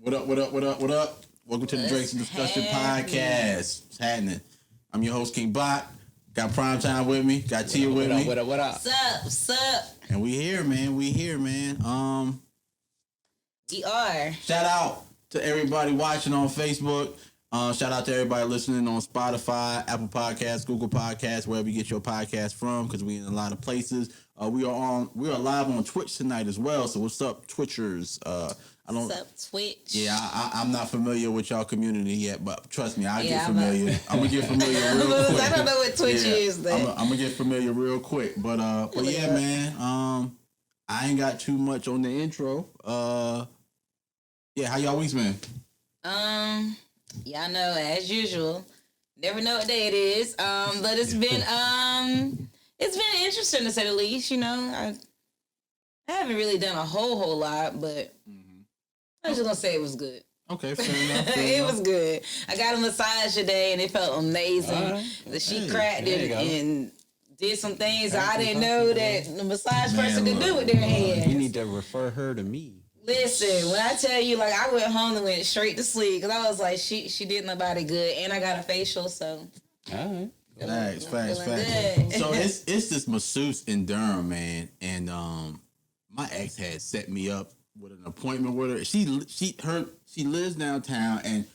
What up, what up, what up, what up? Welcome to the Drinks and Discussion Podcast. What's happening? I'm your host, King Bot. Got Primetime with me. Got Tia with me. What up? What's up? And we here, man. We are. Shout out to everybody watching on Facebook. Shout out to everybody listening on Spotify, Apple Podcasts, Google Podcasts, wherever you get your podcast from, because we in a lot of places. We are live on Twitch tonight as well. So what's up, Twitchers? What's up, Twitch? Yeah, I'm not familiar with y'all community yet, but trust me, I'll get familiar. I'm gonna get familiar real quick. I don't know what Twitch is, though. I'm gonna get familiar real quick. But yeah, man. I ain't got too much on the intro. Yeah, how y'all weeks been? Y'all know, as usual, never know what day it is. But it's been interesting to say the least. You know, I haven't really done a whole lot, but I'm just gonna say it was good. Okay, fair enough. It was good. I got a massage today, and it felt amazing. The sheet cracked and did some things I didn't know that the massage person could do with their hands. You need to refer her to me. Listen, when I tell you, like, I went home and went straight to sleep because I was like, she did nobody good, and I got a facial, so. All right. Facts. So it's this masseuse in Durham, man, and my ex had set me up with an appointment with her. She lives downtown, and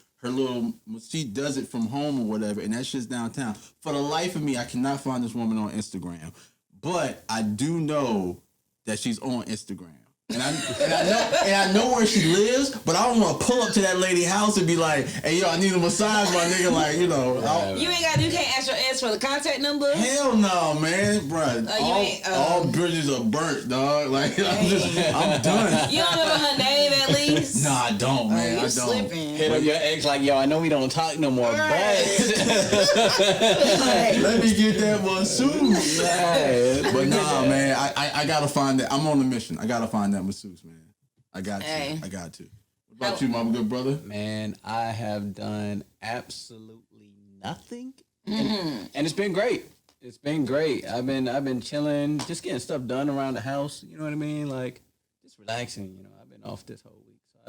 she does it from home or whatever, and that shit's downtown. For the life of me, I cannot find this woman on Instagram, but I do know that she's on Instagram. And I know where she lives, but I don't want to pull up to that lady's house and be like, "Hey, yo, I need a massage, my nigga." Like, you know, you can't ask your ass for the contact number. Hell no, man, bro. All bridges are burnt, dog. Like, I'm done. You don't remember her name at least? No, I don't, man. You're I don't. slipping. Hit up your ex like, yo, I know we don't talk no more, but let me get that masseuse. But nah, man, I gotta find that. I'm on a mission. I gotta find that masseuse, man. I got to. What about you, my good brother? Man, I have done absolutely nothing, and it's been great. It's been great. I've been chilling, just getting stuff done around the house. You know what I mean? Like just relaxing. You know, I've been off this whole week, so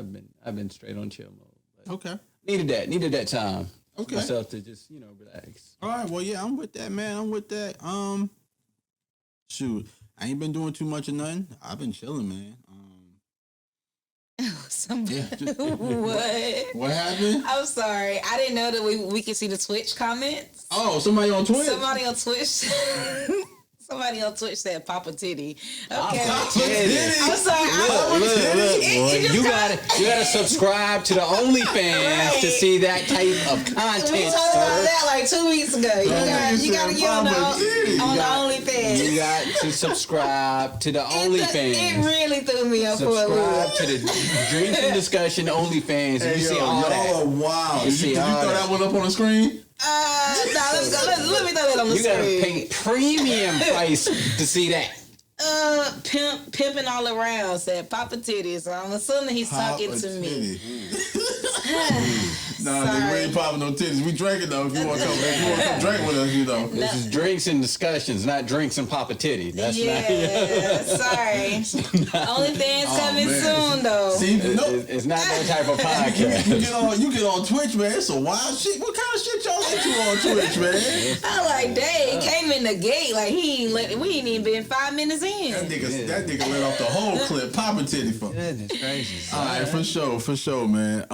I've been straight on chill mode. But okay. Needed that time. Okay. Myself to just relax. All right. Well, yeah, I'm with that, man. I'm with that. Shoot, I ain't been doing too much of nothing. I've been chilling, man. What? What happened? I'm sorry. I didn't know that we could see the Twitch comments. Oh, somebody on Twitch? Somebody on Twitch. Somebody on Twitch said Papa Titty. Okay. Papa Titty. I'm sorry. Look, you gotta subscribe to the OnlyFans to see that type of content. We talked about that like 2 weeks ago. You gotta get on the OnlyFans. You got to subscribe to the OnlyFans. It really threw me up for a little. Subscribe to the Drinks and Discussion OnlyFans. And you see all that. Oh, wow. Did you throw that one up on the screen? No, let's go. Let me throw that on the screen. You gotta pay premium price to see that. Pimping all around said Papa Titty, so I'm assuming he's talking to me. Nah, nigga, we ain't popping no titties. We drinking though. If you want to come drink with us, you know. This is Drinks and Discussions, not Drinks and Papa Titty. That's sorry. OnlyFans coming soon though. See, it's not that type of podcast. you get on Twitch, man. It's a wild shit. What kind of shit y'all into on Twitch, man? I like, dang, he came in the gate like we ain't even been 5 minutes in. That nigga let off the whole clip. Papa Titty for. Goodness gracious. All right, for sure, man.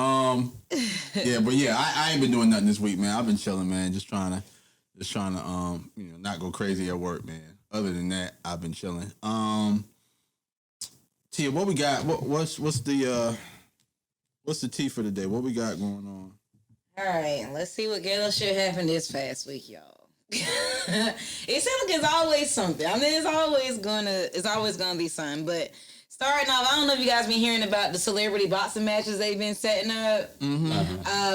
Yeah, but yeah, I ain't been doing nothing this week, man. I've been chilling, man. Just trying to not go crazy at work, man. Other than that, I've been chilling. Tia, what we got? What's the tea for the day? What we got going on? All right, let's see what ghetto shit happened this past week, y'all. It seems like it's always something. I mean, it's always gonna be something. But starting off, I don't know if you guys been hearing about the celebrity boxing matches they've been setting up.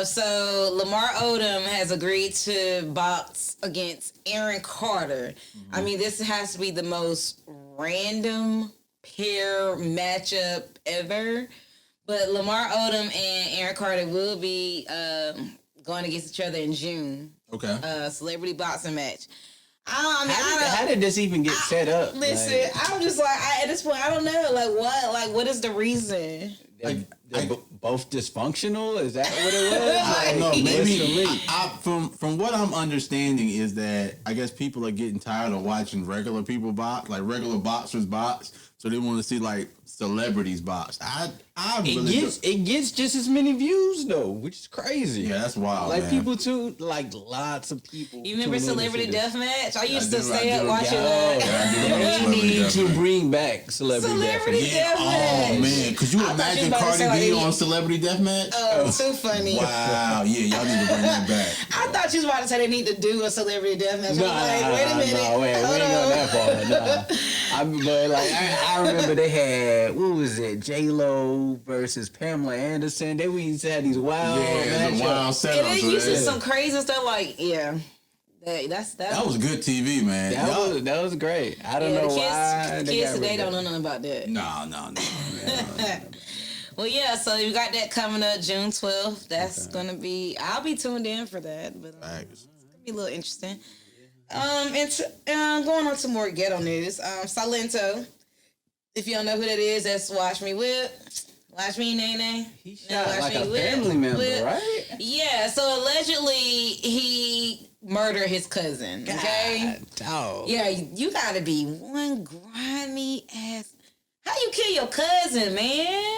So Lamar Odom has agreed to box against Aaron Carter. I mean, this has to be the most random pair matchup ever. But Lamar Odom and Aaron Carter will be going against each other in June. Okay. Celebrity boxing match. How did this even get set up? Listen, I'm just like, at this point, I don't know. Like, what is the reason? they're both dysfunctional? Is that what it was? I don't know. Like, Maybe from what I'm understanding is that I guess people are getting tired of watching regular people box, like regular boxers box. So they want to see like celebrities box. It gets just as many views though, which is crazy. Yeah, that's wild. Like man. people too, like lots of people. You remember Celebrity Deathmatch? I used to I stay do. up watching that. They need to bring back Celebrity Celebrity Deathmatch. Deathmatch. Oh man, could you I thought you imagine was about to Cardi say, like, B they- on Celebrity Deathmatch? Oh, too funny. Wow, yeah, y'all need to bring that back. I thought you was about to say they need to do a Celebrity Deathmatch. Nah, I'm like, wait a minute. No, we ain't Hold going on. that far. Nah. But like I remember they had, what was it, J-Lo versus Pamela Anderson. They used to have these wild Yeah, the matchups. wild And setup. then So you see that- some crazy stuff like, yeah. that was good TV, man. That was great. I don't Yeah, know the why. kids today don't know nothing about that. No. Well, yeah, so you got that coming up June 12th. That's gonna be. I'll be tuned in for that, but Facts. it's gonna be a little interesting. And going on to more ghetto news. Silento. If you don't know who that is, that's Watch Me Whip. Watch Me Nene. He shot Watch like Me a Whip. family member, Whip. right? Yeah. So allegedly he murdered his cousin. Okay. God, dog. Yeah, you gotta be one grimy ass. How you kill your cousin, man?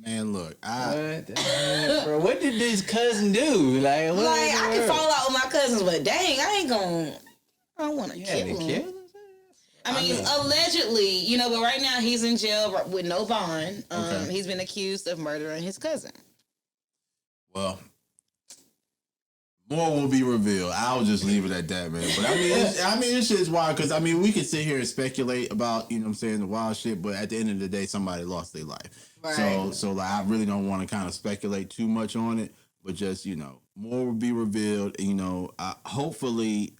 Man, look, Bro, what did this cousin do? Like, what Like, in the I can world? fall out with my cousins, but dang, I don't want to Yeah, kill they him. killed him? I mean, allegedly, but right now he's in jail with no bond. Okay. He's been accused of murdering his cousin. well, more will be revealed. I'll just leave it at that, man. But I mean, this shit's wild because we can sit here and speculate about, what I'm saying, the wild shit. But at the end of the day, somebody lost their life. Right. So like, I really don't want to kind of speculate too much on it. But just more will be revealed. Hopefully,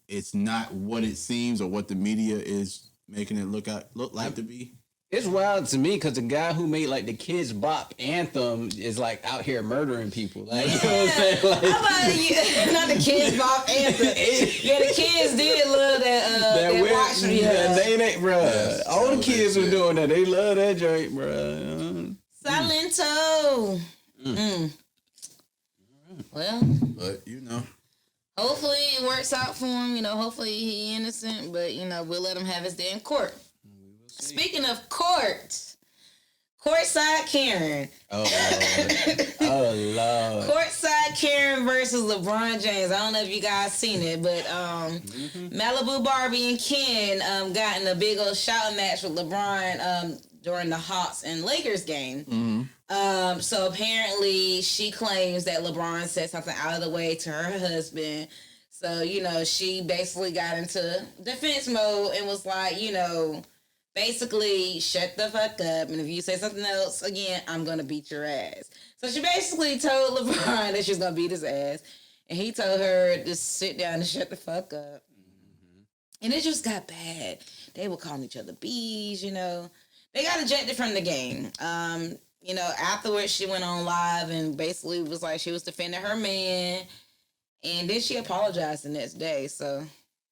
it's not what it seems or what the media is making it look like to be. It's wild to me because the guy who made like the Kids Bop anthem is like out here murdering people. Like, you know what I'm saying? Like, How about not the Kids Bop anthem? Yeah, the kids did love that Watch Me. They, bro. All the kids were doing that. They love that joint, bro. Silento. Well, But hopefully it works out for him. Hopefully he innocent, but we'll let him have his day in court. Speaking of court, Courtside Karen. Oh, Lord. Oh, Lord. Courtside Karen versus LeBron James. I don't know if you guys seen it, but Malibu Barbie and Ken got in a big old shouting match with LeBron during the Hawks and Lakers game. So apparently she claims that LeBron said something out of the way to her husband. So, she basically got into defense mode and was like, basically, shut the fuck up. And if you say something else again, I'm going to beat your ass. So she basically told LeBron that she was going to beat his ass. And he told her to sit down and shut the fuck up. And it just got bad. They were calling each other bees, They got ejected from the game. Afterwards she went on live and basically was like she was defending her man. And then she apologized the next day. So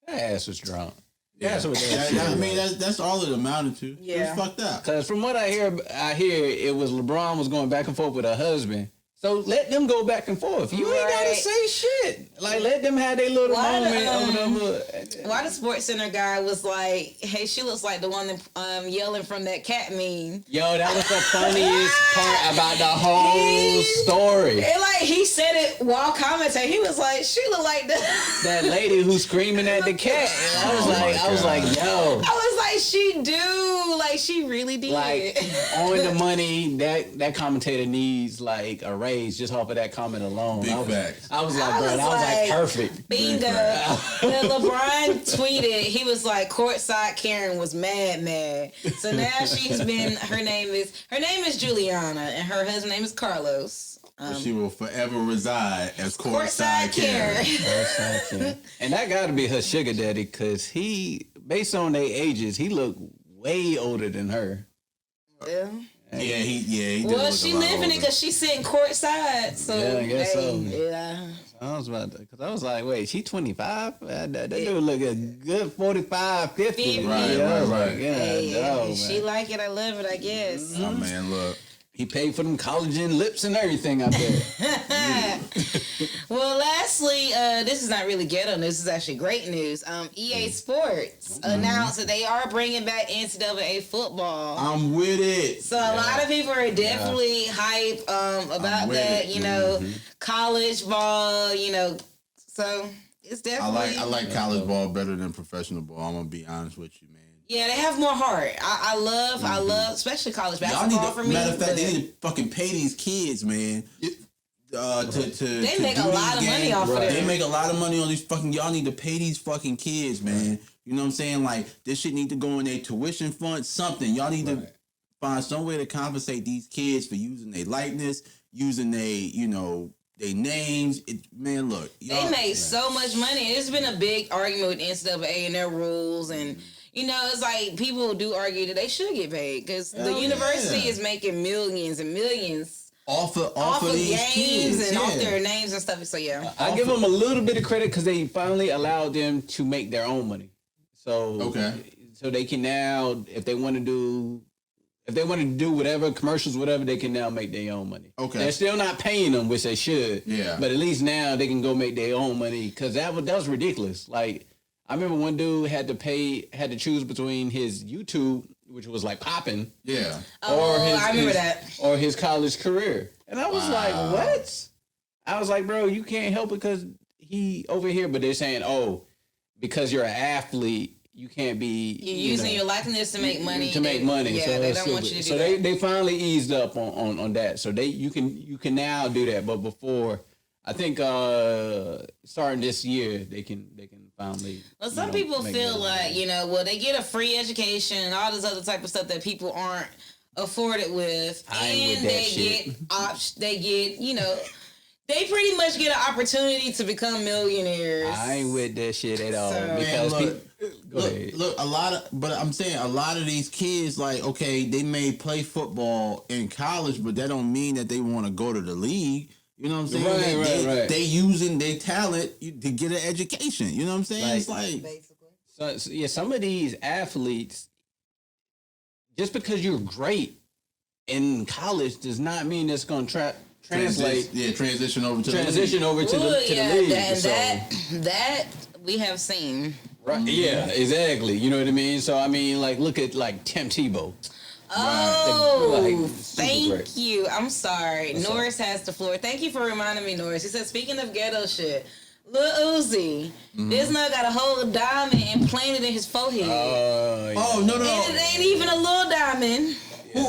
That ass was drunk. Yeah, That's what that that's all it amounted to. Yeah. It was fucked up. Because from what I hear it was LeBron was going back and forth with her husband. So let them go back and forth. You ain't gotta Right. say shit. Like let them have their little Why the, moment or whatever. Why the Sports Center guy was like, hey, she looks like the one that yelling from that cat meme. Yo, that was the funniest part about the whole story. And like he said it while commentating. He was like, she look like the That lady who's screaming at the cat. And I was like, yo. I was like, she do. Like she really did. Like on the money, that commentator needs like a raise just off of that comment alone. Big I was facts. like, bro, that was like perfect. Bingo. When LeBron tweeted, he was like, Courtside Karen was mad. So now her name is Juliana and her husband's name is Carlos. She will forever reside as Courtside Courtside Karen. And that got to be her sugar daddy because he, based on their ages, he looked way older than her. Yeah. He did Well, look she a lot living it older. because she's sitting courtside. So Yeah, I guess so. Yeah. I was about to, because I was like, wait, she 25? That dude look a good 45, 50. Right. Hey, she like it, I love it, I guess. Oh, man, look. He paid for them collagen lips and everything out there. Well, lastly, this is not really ghetto news. This is actually great news. EA Sports announced that they are bringing back NCAA football. I'm with it. So a lot of people are definitely hype about that. You know, college ball. You know, so it's definitely. I like college ball better than professional ball. I'm gonna be honest with you, man. Yeah, they have more heart. I love, especially college basketball for me. Matter of fact, they need to fucking pay these kids, man. They make a lot of money off of it. They make a lot of money on these fucking. Y'all need to pay these fucking kids, man. You know what I'm saying? Like, this shit need to go in their tuition fund. Something. Y'all need to find some way to compensate these kids for using their likeness, using their names. Man, look. They make so much money. It's been a big argument with NCAA and their rules and. You know, it's like people do argue that they should get paid because the university is making millions and millions off of these games kids, and off their names and stuff. So I give them a little bit of credit because they finally allowed them to make their own money. So so they can now, if they want to do whatever commercials, whatever, they can now make their own money. Okay, they're still not paying them, which they should. Yeah, but at least now they can go make their own money because that was ridiculous. Like. I remember one dude had to choose between his YouTube, which was like popping, or his college career, and I was like, "What?" I was like, "Bro, you can't help it because he over here." But they're saying, "Oh, because you're an athlete, you can't be using your likeness to make money." Yeah, so they don't want you to do so that. they finally eased up on that. So you can now do that, but before. I think starting this year they can finally. Well, some people feel like they get a free education and all this other type of stuff that people aren't afforded with, and they pretty much get an opportunity to become millionaires. I ain't with that shit at all because look, a lot of these kids, like, okay, they may play football in college, but that don't mean that they want to go to the league. You know what I'm saying? Right. They using their talent to get an education. You know what I'm saying? It's like basically. Some of these athletes, just because you're great in college, does not mean it's going to translate. Transition over to the league. That we have seen. Right. Yeah, exactly. You know what I mean? So I mean, like, look at like Tim Tebow. Oh, thank you. I'm sorry. Norris has the floor. Thank you for reminding me, Norris. He said, speaking of ghetto shit, Lil Uzi, this nigga got a whole diamond implanted in his forehead. Oh, no. And it ain't even a little diamond.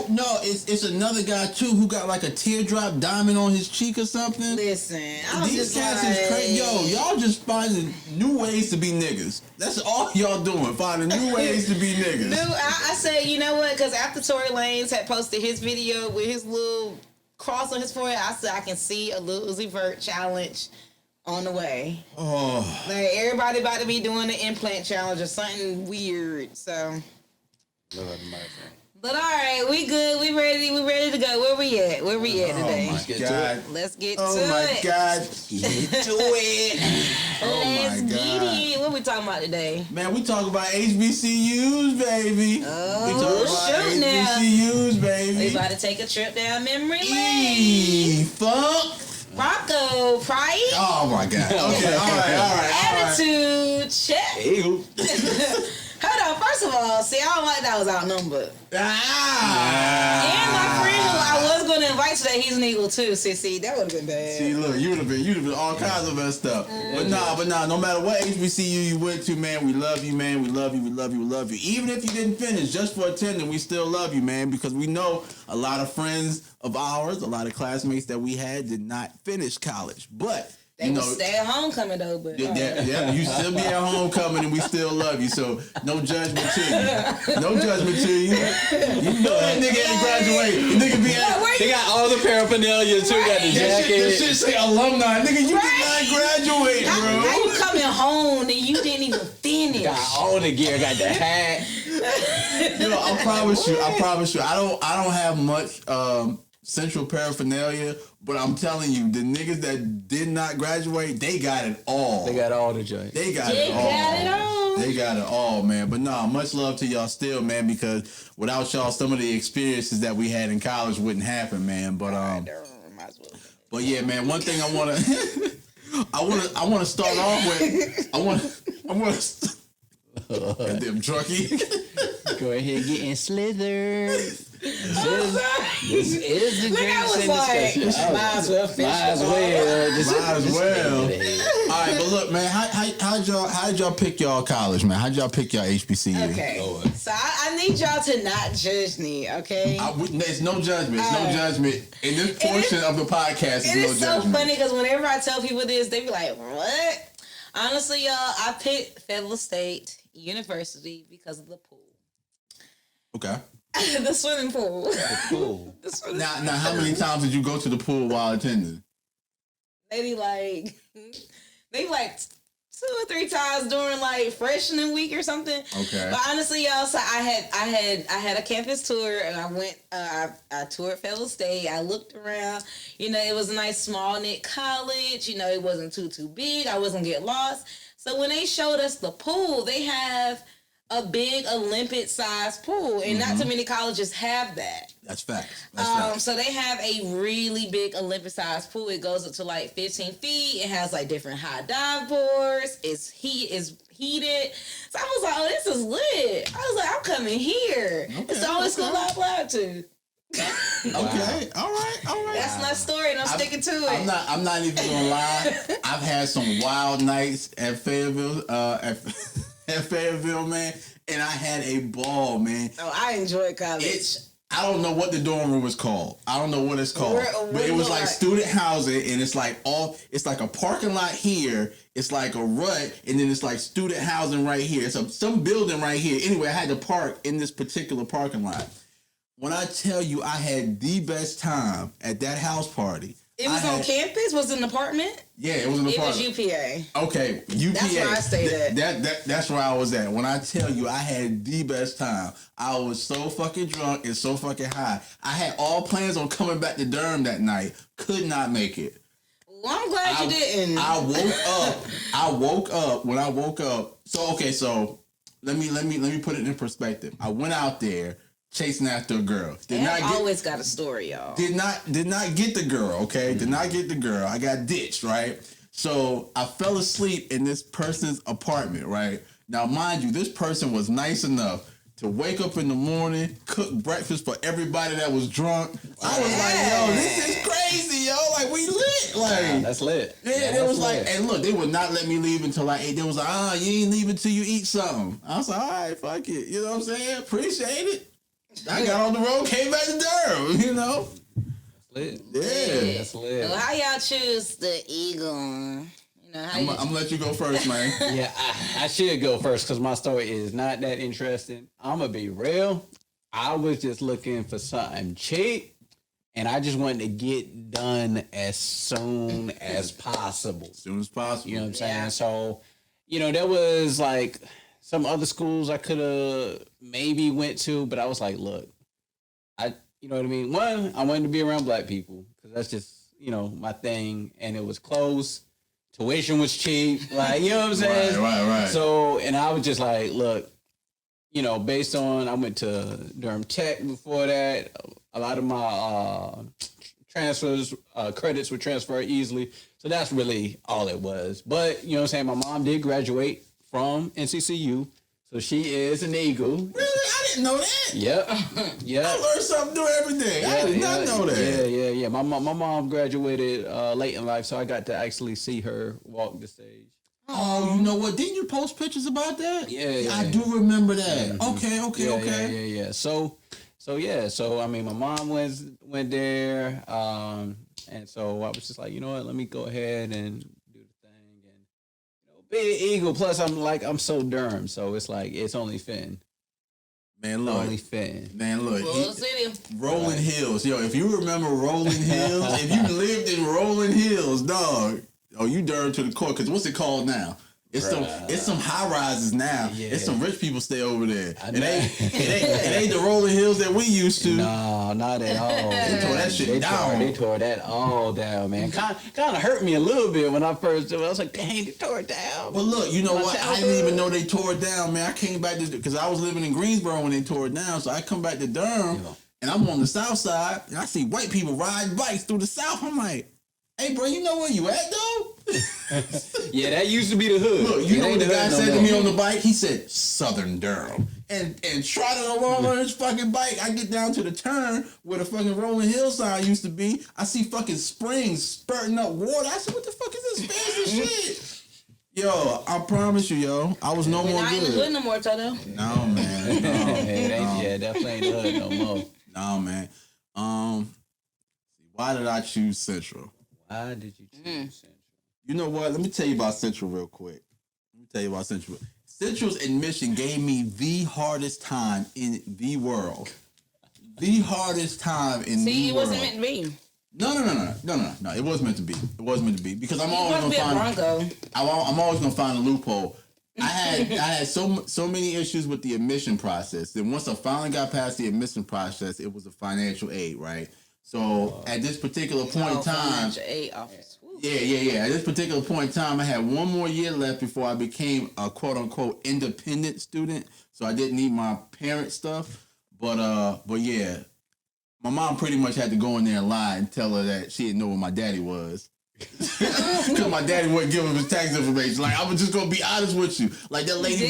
No, it's another guy too who got like a teardrop diamond on his cheek or something. Listen, these cats is crazy. Yo, y'all just finding new ways to be niggas. That's all y'all doing, finding new ways to be niggas. Dude, I said, you know what? Because after Tory Lanez had posted his video with his little cross on his forehead, I said I can see a Lil Uzi Vert challenge on the way. Oh, like everybody about to be doing the implant challenge or something weird. So. But all right, we good. We ready to go. Where we at today? Oh my God. Let's get to it. Oh my God. Get to it. Let's get it. What we talking about today? Man, we talking about HBCUs, baby. Oh, we talking about HBCUs, baby. We about to take a trip down memory lane. Fuck. Rocco Price. Oh my God. Okay, all right. Attitude check. Hold on, first of all, see, I don't like that I was outnumbered. And my friend who I was going to invite today, he's an Eagle too. See, that would have been bad. See, look, you'd have been all kinds of messed up. But nah, no matter what HBCU you went to, man, we love you, man. We love you. Even if you didn't finish, just for attending, we still love you, man, because we know a lot of friends of ours, a lot of classmates that we had did not finish college. But they will stay at homecoming though, but yeah, you still be at homecoming and we still love you. So no judgment to you. No judgment to you. You know that nigga ain't graduate. The nigga be they got all the paraphernalia too. Got the jacket. That shit say alumni. Nigga, you did not graduate, bro. How you coming home and you didn't even finish? Got all the gear. Got the hat. I promise you. I don't have much central paraphernalia, but I'm telling you, the niggas that did not graduate, they got it all. They got all the joints. They got it all. They got it all, man. But nah, much love to y'all still, man, because without y'all, some of the experiences that we had in college wouldn't happen, man. But yeah, man, one thing I wanna I wanna start off with goddamn drunkie. Go ahead, getting slithered. This is the drinks and discussion. Might as well finish. Might as well. Might as well. All right, but look, man, how did y'all pick y'all college, man? How did y'all pick y'all HBCU? Okay, so I need y'all to not judge me, okay? There's no judgment. It's no judgment in this portion of the podcast. It is so funny because whenever I tell people this, they be like, "What?" Honestly, y'all, I picked Federal State University because of the pool. Okay. The swimming pool. The pool. Now, how many times did you go to the pool while attending? Maybe like 2 or 3 times during like freshman week or something. Okay. But honestly, y'all, so I had a campus tour and I went. I toured Federal State. I looked around. You know, it was a nice small knit college. You know, it wasn't too big. I wasn't get lost. So when they showed us the pool, they have a big Olympic sized pool, and not too many colleges have that. That's facts. So they have a really big Olympic sized pool. It goes up to like 15 feet. It has like different high dive boards. It's heated. So I was like, oh, this is lit. I was like, I'm coming here. Okay, it's the only school I applied to. Okay, all right. That's my story, and I'm sticking to it. I'm not even gonna lie. I've had some wild nights at Fayetteville. At Fayetteville, man, and I had a ball, man. Oh, I enjoyed college. I don't know what the dorm room is called. I don't know what it's called. But it was like student housing, and it's like a parking lot here. It's like a rut, and then it's like student housing right here. It's some building right here. Anyway, I had to park in this particular parking lot. When I tell you I had the best time at that house party. It was on campus? Was it an apartment? Yeah, it was an apartment. It was UPA. Okay, UPA. That's where I stayed at. That's where I was at. When I tell you I had the best time, I was so fucking drunk and so fucking high. I had all plans on coming back to Durham that night. Could not make it. Well, I'm glad you didn't. I woke up. When I woke up, so let me put it in perspective. I went out there chasing after a girl. Always got a story, y'all. Did not get the girl, okay? Did not get the girl. I got ditched, right? So I fell asleep in this person's apartment, right? Now, mind you, this person was nice enough to wake up in the morning, cook breakfast for everybody that was drunk. I was like, yo, this is crazy, yo. Like, we lit. Like, that's lit. Yeah, it was like, and look, they would not let me leave until I ate. They was like, you ain't leaving until you eat something. I was like, all right, fuck it. You know what I'm saying? Appreciate it. I got on the road, came back to Durham, you know? That's lit. Yeah. That's lit. Well, how y'all choose the Eagle? You know, I'm going to let you go first, man. Yeah, I should go first because my story is not that interesting. I'm going to be real. I was just looking for something cheap, and I just wanted to get done as soon as possible. As soon as possible. You know what I'm saying? So, you know, there was like some other schools I could have maybe went to, but I was like, look, you know what I mean? One, I wanted to be around black people because that's just, you know, my thing. And it was close. Tuition was cheap. Like, you know what I'm saying? Right. So, and I was just like, look, you know, based on, I went to Durham Tech before that. A lot of my transfers, credits were transferred easily. So that's really all it was. But, you know what I'm saying? My mom did graduate from NCCU. So she is an Eagle. Really? I didn't know that. Yep. I learn something new every day. I did not know that. Yeah. My mom graduated late in life, so I got to actually see her walk the stage. Oh, you know what? Didn't you post pictures about that? Yeah. I do remember that. Mm-hmm. Okay. Yeah. So I mean, my mom went there, and so I was just like, you know what? Let me go ahead and do the thing, and you know, be an Eagle. Plus, I'm so Durham, so it's like it's only Finn. Man, look. Only Finn. Man, look. City. Rolling Hills. Yo, if you remember Rolling Hills, if you lived in Rolling Hills, dog. Oh, you Durham to the core. Because what's it called now? It's some high rises now. Yeah. It's some rich people stay over there. know. It ain't the rolling hills that we used to. No, not at all. They tore that shit down. They tore that all down, man. Kind of hurt me a little bit when I first did it. I was like, dang, they tore it down. Well, look, you know what? I didn't even know they tore it down, man. I came back because I was living in Greensboro when they tore it down. So I come back to Durham, and I'm on the south side, and I see white people riding bikes through the south. I'm like, hey, bro, you know where you at, though? Yeah, that used to be the hood. Look, you know what the guy said to me on the bike? He said, Southern Durham. And trotting along on his fucking bike, I get down to the turn where the fucking rolling hill sign used to be. I see fucking springs spurting up water. I said, what the fuck is this fancy shit? Yo, I promise you, yo, I was no more Not in the good. hood no more, Toto. No, man. No, Yeah, definitely ain't the hood no more. no, man. Why did I choose Central? Why did you choose Central? You know what? Let me tell you about Central real quick. Central's admission gave me the hardest time in the world. The hardest time in the world. See, it wasn't meant to be. No. It was meant to be. It was meant to be because I'm always Supposed gonna to be a find. Bronco. I'm always gonna find a loophole. I had so many issues with the admission process. And once I finally got past the admission process, it was a financial aid, right? So at this particular point in time, Financial aid office. Woo. yeah. At this particular point in time, I had one more year left before I became a quote unquote independent student. So I didn't need my parent stuff. But yeah, my mom pretty much had to go in there and lie and tell her that she didn't know where my daddy was. Because my daddy wouldn't give him his tax information. Like, I'm just gonna be honest with you. Like, that lady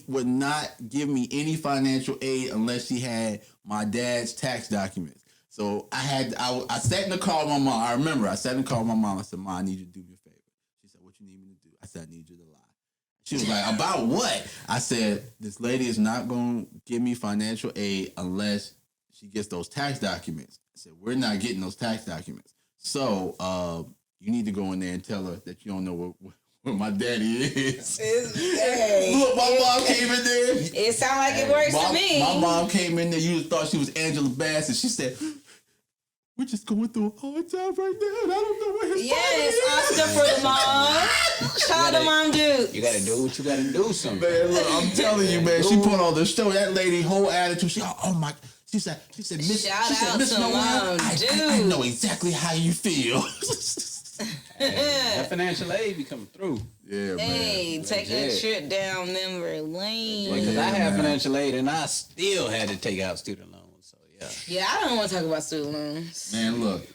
would not give me any financial aid unless she had my dad's tax documents. So I sat in the car with my mom. I remember I sat in the car with my mom. I said, Mom, I need you to do me a favor. She said, what you need me to do? I said, I need you to lie. She was like, about what? I said, this lady is not gonna give me financial aid unless she gets those tax documents. I said, we're not getting those tax documents. So you need to go in there and tell her that you don't know where my daddy is. Look, my mom came in there. It sounds like it works to me. My mom came in there. You thought she was Angela Bassett. She said, we're just going through a hard time right now, and I don't know where his father is. Oscar for the mom. Shout out to Mom Duke. You gotta do what you gotta do, something. Man, look, I'm telling you, man. She put on the show. That lady, whole attitude. Oh my. She said, Miss Noel, I know exactly how you feel. That financial aid be coming through. Yeah, man. Hey, take a trip down memory lane. Because I have financial aid and I still had to take out student loans. So Yeah, I don't want to talk about student loans. Man, look.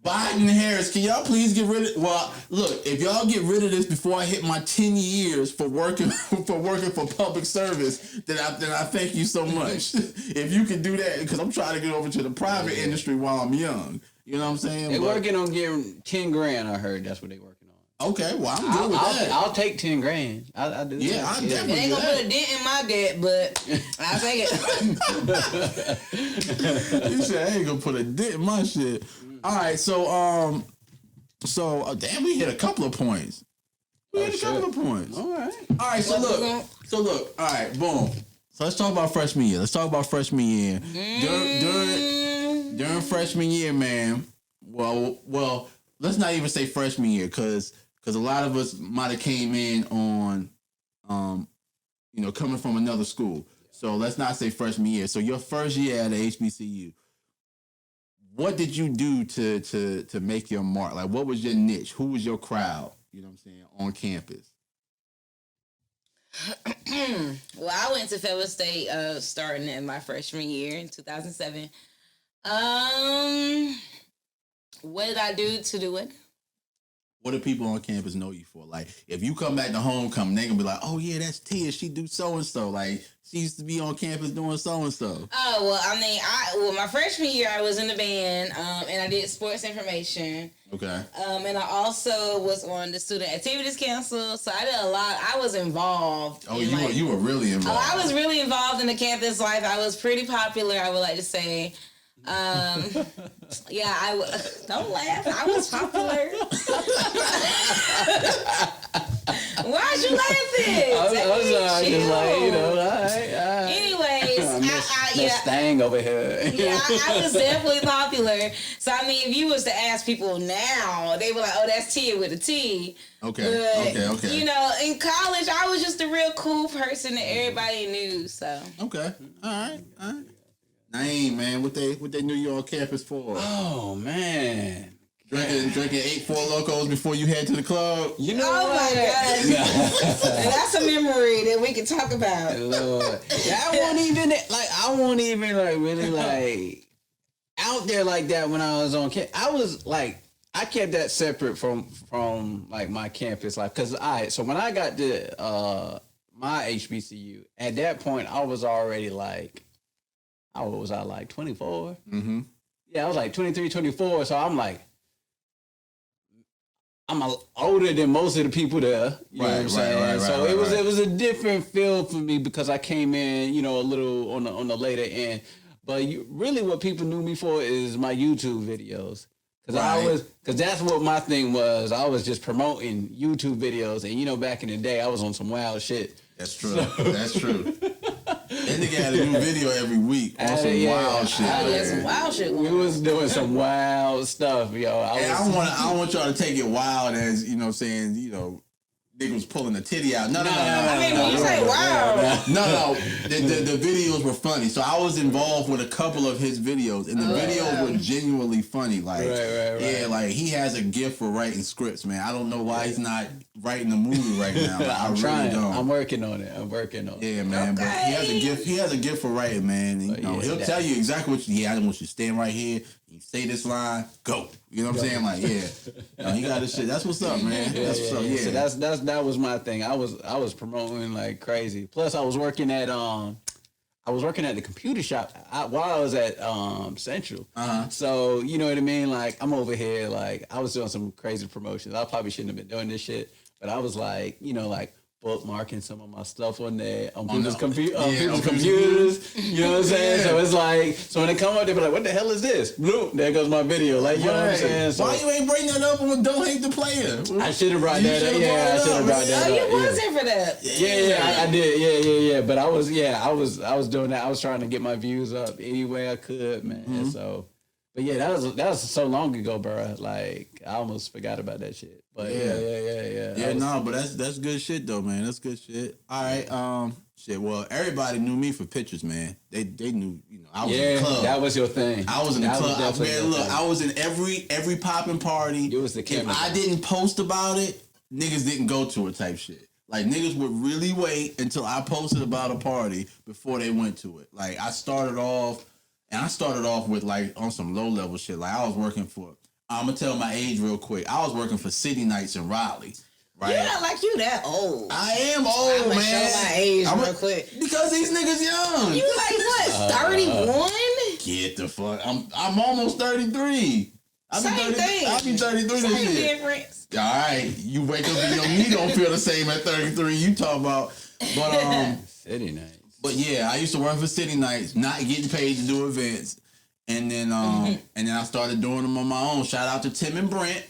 Biden and Harris, can y'all please get rid of? Well, look, if y'all get rid of this before I hit my 10 years for working for public service, then I thank you so much. If you can do that, because I'm trying to get over to the private industry while I'm young. You know what I'm saying? They're working on getting 10 grand. I heard that's what they're working on. Okay, well, I'm good with that. I'll take 10 grand. I do. Yeah, that. I definitely. It ain't gonna put a dent in my debt, but I'll take it. He said, I ain't gonna put a dent in my shit. All right, so damn, we hit a couple of points. All right, so look, all right, boom. So let's talk about freshman year. During freshman year, man. Well, let's not even say freshman year, because a lot of us might have came in on, coming from another school. So let's not say freshman year. So your first year at a HBCU. What did you do to make your mark? Like, what was your niche? Who was your crowd? You know what I'm saying? On campus. Well, I went to Fayetteville State starting in my freshman year in 2007. What did I do to do it? What do people on campus know you for? Like, if you come back to homecoming, they gonna be like, "Oh yeah, that's Tia. She do so and so. Like, she used to be on campus doing so and so." Oh well, I mean, my freshman year I was in the band, and I did sports information. Okay. And I also was on the student activities council, so I did a lot. I was involved. Oh, you were really involved. Oh, I was really involved in the campus life. I was pretty popular, I would like to say. Yeah, don't laugh. I was popular. Why'd you laughing? I was just like, all right. Anyways, Miss Stang over here. Yeah, I was definitely popular. So I mean, if you was to ask people now, they were like, "Oh, that's Tia with a T." Okay. But, Okay. You know, in college, I was just a real cool person that everybody knew. So Okay. All right. Naeem, man, what they New York campus for? Oh man. Drinking 8 Four Locos before you head to the club. You know oh what? my god, that's a memory that we can talk about. Lord. Yeah, I won't even really out there like that when I was on campus. I was like, I kept that separate from like my campus life because so when I got to my HBCU, at that point I was already like, how old was I, like 24? Mm-hmm. Yeah, I was like 23, 24. So I'm like, I'm older than most of the people there. You know what I'm saying? So it was a different feel for me because I came in, you know, a little on the later end. But really what people knew me for is my YouTube videos. Because that's what my thing was. I was just promoting YouTube videos. And, you know, back in the day, I was on some wild shit. That's true. That's true. That nigga had a new video every week on some wild shit. Some wild shit. We was doing some wild stuff, yo. I don't want y'all to take it wild as, you know, saying, you know, nigga was pulling a titty out. No. I mean, when you say wow. No. The videos were funny. So I was involved with a couple of his videos, and the videos were genuinely funny. Like, yeah, like he has a gift for writing scripts, man. I don't know why he's not writing a movie right now. I'm trying. Really don't. I'm working on it. Yeah, man. Okay. But he has a gift. He has a gift for writing, man. And, you know, he'll tell you exactly what I want you to stand right here. You say this line, go. You know what I'm saying? Like, yeah, he got this shit. That's what's up, man. That's what's up. Yeah. So that was my thing. I was promoting like crazy. Plus, I was working at the computer shop while I was at Central. So you know what I mean? Like, I'm over here. Like, I was doing some crazy promotions. I probably shouldn't have been doing this shit, but I was like, you know, like, bookmarking some of my stuff on there on people's computers. You know what I'm saying? So it's like, so when they come up, they be like, "What the hell is this?" Bloop, there goes my video. Like, you know what I'm saying? So, why you ain't bring that up on Don't Hate the Player? I should have brought that up. Yeah, I should have brought that up. You was here for that. Yeah, I did. Yeah. But I was doing that. I was trying to get my views up any way I could, man. Mm-hmm. So, but yeah, that was so long ago, bro. Like, I almost forgot about that shit. But yeah. But that's good shit though, man. That's good shit. All right, shit. Well, everybody knew me for pictures, man. They knew, you know, I was in the club. That was your thing. I was in the club. Man, look, I was in every popping party. You was the camera. If I didn't post about it, niggas didn't go to it type shit. Like, niggas would really wait until I posted about a party before they went to it. Like, I started off with like on some low level shit. Like, I was working for. I'm gonna tell my age real quick. I was working for City Nights in Raleigh, right? You're not like you that old. I am old, man. Show my age real quick because these niggas young. You like what? 31? Get the fuck. I'm almost 33. I'll be 33 this year. Same difference. All right, you wake up and your knee don't feel the same at 33. You talk about, but City Nights. But yeah, I used to work for City Nights, not getting paid to do events. And then I started doing them on my own. Shout out to Tim and Brent,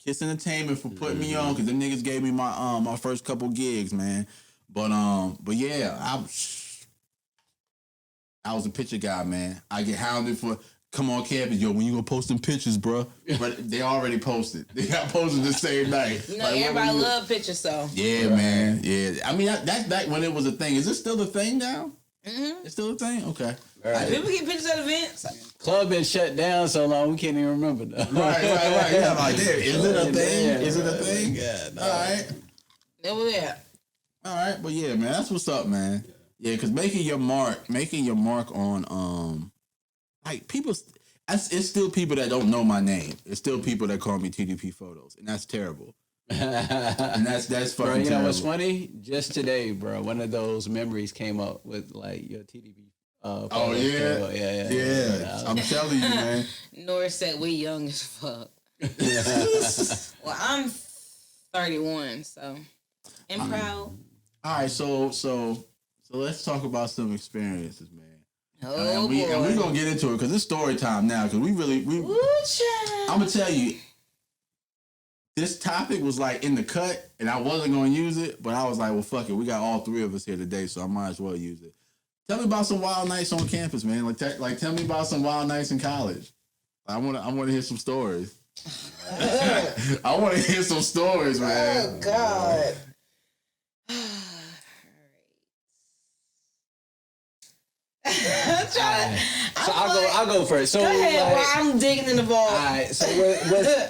Kiss Entertainment, for putting me on, because them niggas gave me my first couple gigs, man. But yeah, I was a picture guy, man. I get hounded for come on campus, yo. When you gonna post them pictures, bro? But they already posted. They got posted the same night. You know, like, everybody love pictures, so yeah, man. Yeah, I mean that's back when it was a thing. Is it still a thing now? Mm-hmm. It's still a thing. Okay. Right. People get pictures at events. Club been shut down so long we can't even remember though. Right. Yeah, like there. Is it a thing? Is it a thing? Yeah. No. All right. There we are. All right, but yeah, man, that's what's up, man. Yeah, because making your mark on like people, it's still people that don't know my name. It's still people that call me TDP Photos, and that's terrible. And that's fucking bro, you terrible. know what's funny? Just today, bro, one of those memories came up with like your TDP. Oh yeah. I'm telling you, man. Norris said we young as fuck. Well, I'm 31, so I'm proud. All right, so let's talk about some experiences, man. Oh, boy. And we're gonna get into it because it's story time now. Because I'm gonna tell you, this topic was like in the cut, and I wasn't gonna use it, but I was like, well, fuck it. We got all three of us here today, so I might as well use it. Tell me about some wild nights on campus, man. Like tell me about some wild nights in college. I want to hear some stories. I want to hear some stories, man. Oh God. I'll go first. So go ahead, while I'm digging in the ball. All right. So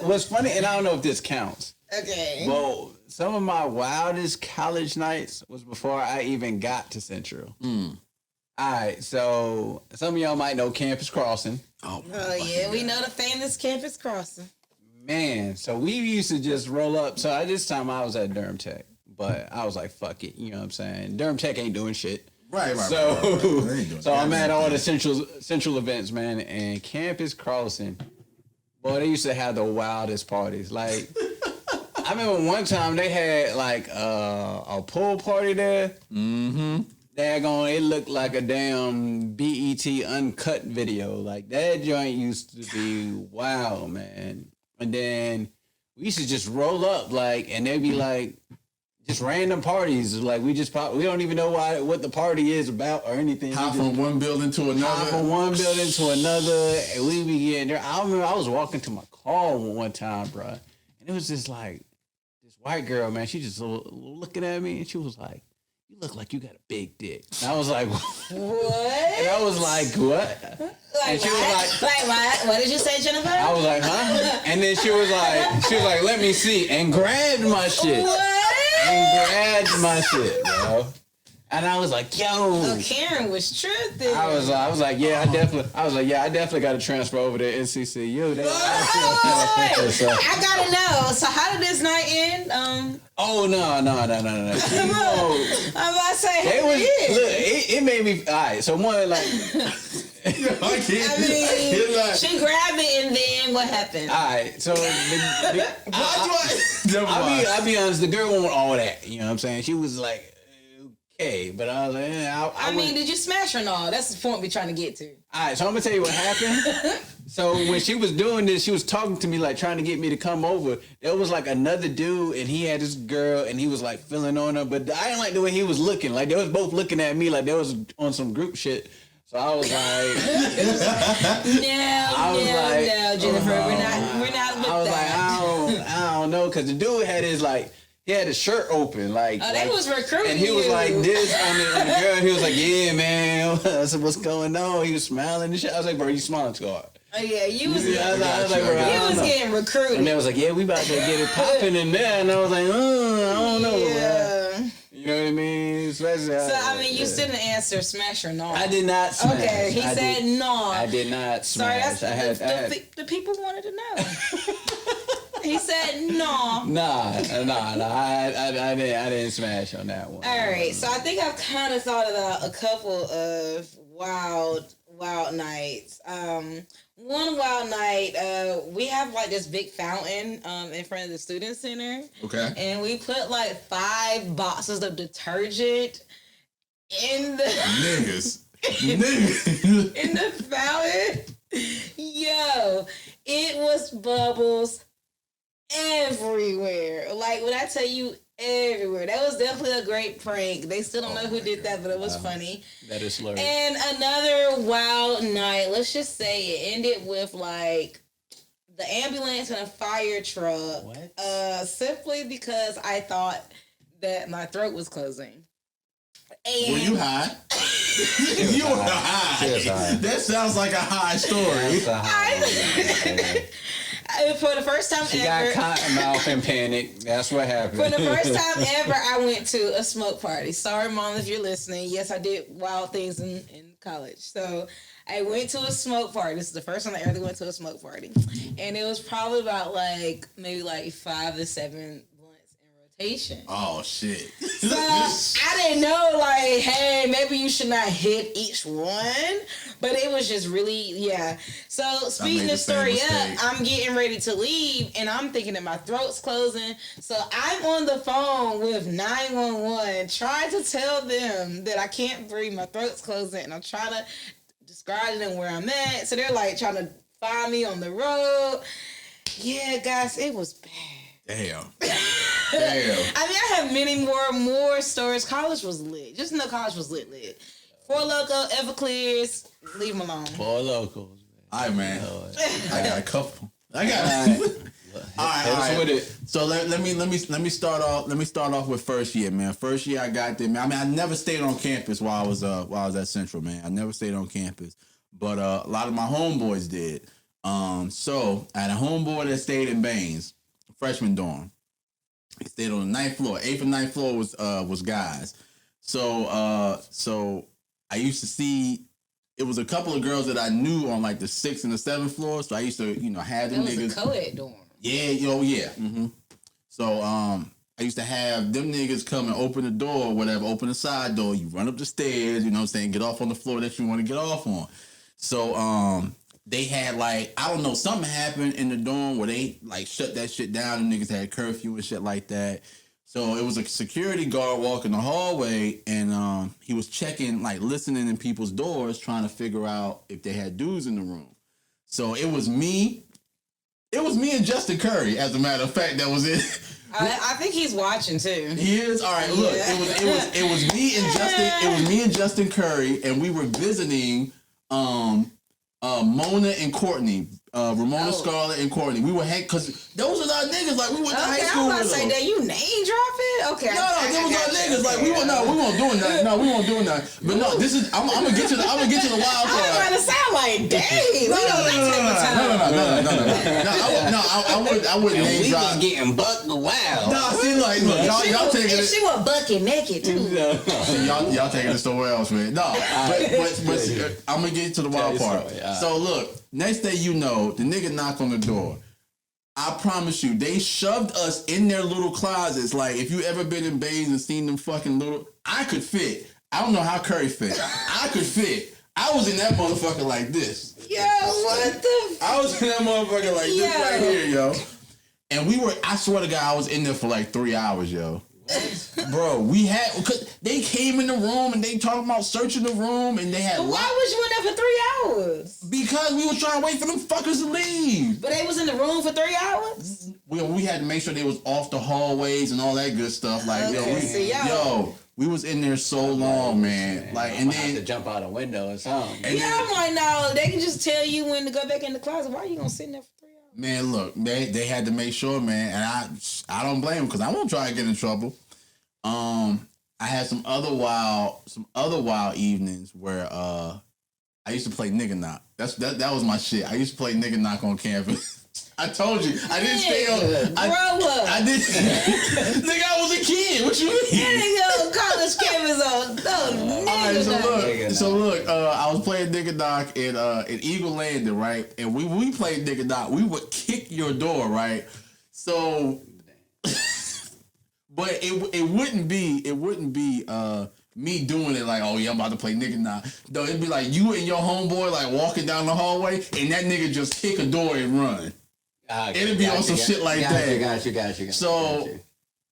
what's funny, and I don't know if this counts. Okay. Well, some of my wildest college nights was before I even got to Central. All right. So some of y'all might know Campus Crossing. Oh yeah, we know the famous Campus Crossing. Man, so we used to just roll up. So at this time I was at Durham Tech, but I was like, fuck it. You know what I'm saying? Durham Tech ain't doing shit. Right. So I'm at all the central events, man, and Campus Crossing. Boy, they used to have the wildest parties. Like, I remember one time they had like a pool party there. Mm-hmm. Daggone, it looked like a damn BET uncut video. Like that joint used to be wild, man. And then we used to just roll up, like, and they'd be like, just random parties. Like we don't even know what the party is about or anything. Hop from one building to another. And we be getting there. I remember I was walking to my car one time, bro, and it was just like this white girl, man. She just looking at me, and she was like, "You look like you got a big dick." And I was like, "What?" And I was like, "What?" Like, and she was like, what? What did you say, Jennifer? I was like, "Huh?" And then she was like, "Let me see," and grabbed my shit. What? And grabbed my shit, bro. And I was like, yo. Oh, Karen was tripping. I was like, yeah, I definitely got to transfer over to NCCU. I gotta know. So how did this night end? Oh no. I'm about to say, it made me. All right, so one like. She grabbed it and then what happened? All right, so I'll be honest, the girl won't want all that. You know what I'm saying? She was like, okay, but I was like, I mean, did you smash her? No, that's the point we're trying to get to. All right, so I'm gonna tell you what happened. So when she was doing this, she was talking to me like trying to get me to come over. There was like another dude, and he had this girl, and he was like feeling on her, but I didn't like the way he was looking. Like they was both looking at me like they was on some group shit. So I was like, no, Jennifer, we're not with that. I was like, I don't know, because the dude had he had his shirt open, like. Oh, they was recruiting. And he was like this on the girl. He was like, yeah, man. I said, what's going on? He was smiling and shit. I was like, bro, you smiling too hard. Oh yeah, you was. I was like, bro, he was getting recruited. And they was like, yeah, we about to get it popping in there. And I was like, I don't know, bro. You know what I mean? Especially, so I mean, you still didn't answer smash or no. I did not smash. Okay, he said no. I did not smash. Sorry, the people wanted to know. He said no. Nah. I didn't smash on that one. All right, so I think I've kind of thought about a couple of wild nights. One wild night, we have like this big fountain in front of the student center. Okay. And we put like 5 boxes of detergent in the niggas in the fountain. Yo, it was bubbles everywhere. Like when I tell you, everywhere. That was definitely a great prank. They still don't know who did that, but it was funny. That is slurry. And another wild night. Let's just say it ended with like the ambulance and a fire truck. What? Simply because I thought that my throat was closing. And were you high? You were high. That sounds like a high story. For the first time she ever, got cotton mouth and panic. That's what happened. For the first time ever, I went to a smoke party. Sorry, Mom, if you're listening. Yes, I did wild things in college. So I went to a smoke party. This is the first time I ever went to a smoke party. And it was probably about maybe 5 to 7 blunts in rotation. Oh, shit. So I didn't know, hey, maybe you should not hit each one. But it was just really, yeah. So speeding the story up, I'm getting ready to leave, and I'm thinking that my throat's closing. So I'm on the phone with 911, trying to tell them that I can't breathe, my throat's closing, and I'm trying to describe to them where I'm at. So they're trying to find me on the road. Yeah, guys, it was bad. Damn. I mean, I have many more stories. College was lit. Just know college was lit. Four Loko, Everclears, leave them alone. Four Locals. All right, man. I got a couple. I got. All right. With it. So let me start off. Let me start off with first year, man. First year I got there, man. I mean, I never stayed on campus while I was at Central, man. I never stayed on campus, but a lot of my homeboys did. So I had a homeboy that stayed in Baines, freshman dorm. He stayed on the 9th floor. 8th and 9th floor was guys. So I used to see. It was a couple of girls that I knew on like the 6th and the 7th floor. So I used to, have them niggas. That was a co-ed dorm. Yeah, yeah. Mm-hmm. So I used to have them niggas come and open the door or whatever, open the side door. You run up the stairs, you know what I'm saying, get off on the floor that you want to get off on. So they had like, I don't know, something happened in the dorm where they like shut that shit down. Them niggas had curfew and shit like that. So it was a security guard walking the hallway, and he was checking, like listening in people's doors, trying to figure out if they had dudes in the room. So it was me. It was me and Justin Curry, as a matter of fact, that was it. I think he's watching too. He is? All right, look, it was me and Justin. It was me and Justin Curry, and we were visiting Mona and Courtney. Ramona, Scarlett, and Courtney. We were because those are our niggas. Like we went to high school. I'm about to say that you name dropping. Okay. No, those are our niggas. Like we won't doing nothing. No, we won't doing nothing. But no, this is I'm gonna get to the wild card. I was trying to sound like, dang. No. I wouldn't name drop. We was getting bucked a while. No, see, like look, y'all taking it. She was bucket naked too. Y'all taking it somewhere else, man. No, but I'm gonna get to the wild part. So look. Next thing you know, the nigga knocked on the door. I promise you, they shoved us in their little closets. Like, if you ever been in Bays and seen them fucking little... I could fit. I don't know how Curry fit. I could fit. I was in that motherfucker like this. Yo, what the... I was in that motherfucker like this right here, yo. And we were... I swear to God, I was in there for like 3 hours, yo. Bro, cause they came in the room and they talking about searching the room and they had. But why was you in there for 3 hours? Because we was trying to wait for them fuckers to leave. But they was in the room for 3 hours. We had to make sure they was off the hallways and all that good stuff. Like we was in there so long, man. Like and then to jump out a window or something. I'm like, no, they can just tell you when to go back in the closet. Why are you gonna sit in there for 3 hours? Man, look, they had to make sure, man, and I don't blame them because I won't try to get in trouble. I had some other wild evenings where I used to play nigga knock. That was my shit. I used to play nigga knock on campus. I told you I didn't stay on. I did. Nigga, I was a kid. What you mean? College campus on. Alright, so look. I was playing nigga knock in Eagle Landing, right? And we played nigga knock. We would kick your door, right? So. But it wouldn't be me doing it like, oh yeah, I'm about to play nigga now. No, it'd be like you and your homeboy like walking down the hallway and that nigga just kick a door and run. It'd be on some shit like that. Got you. So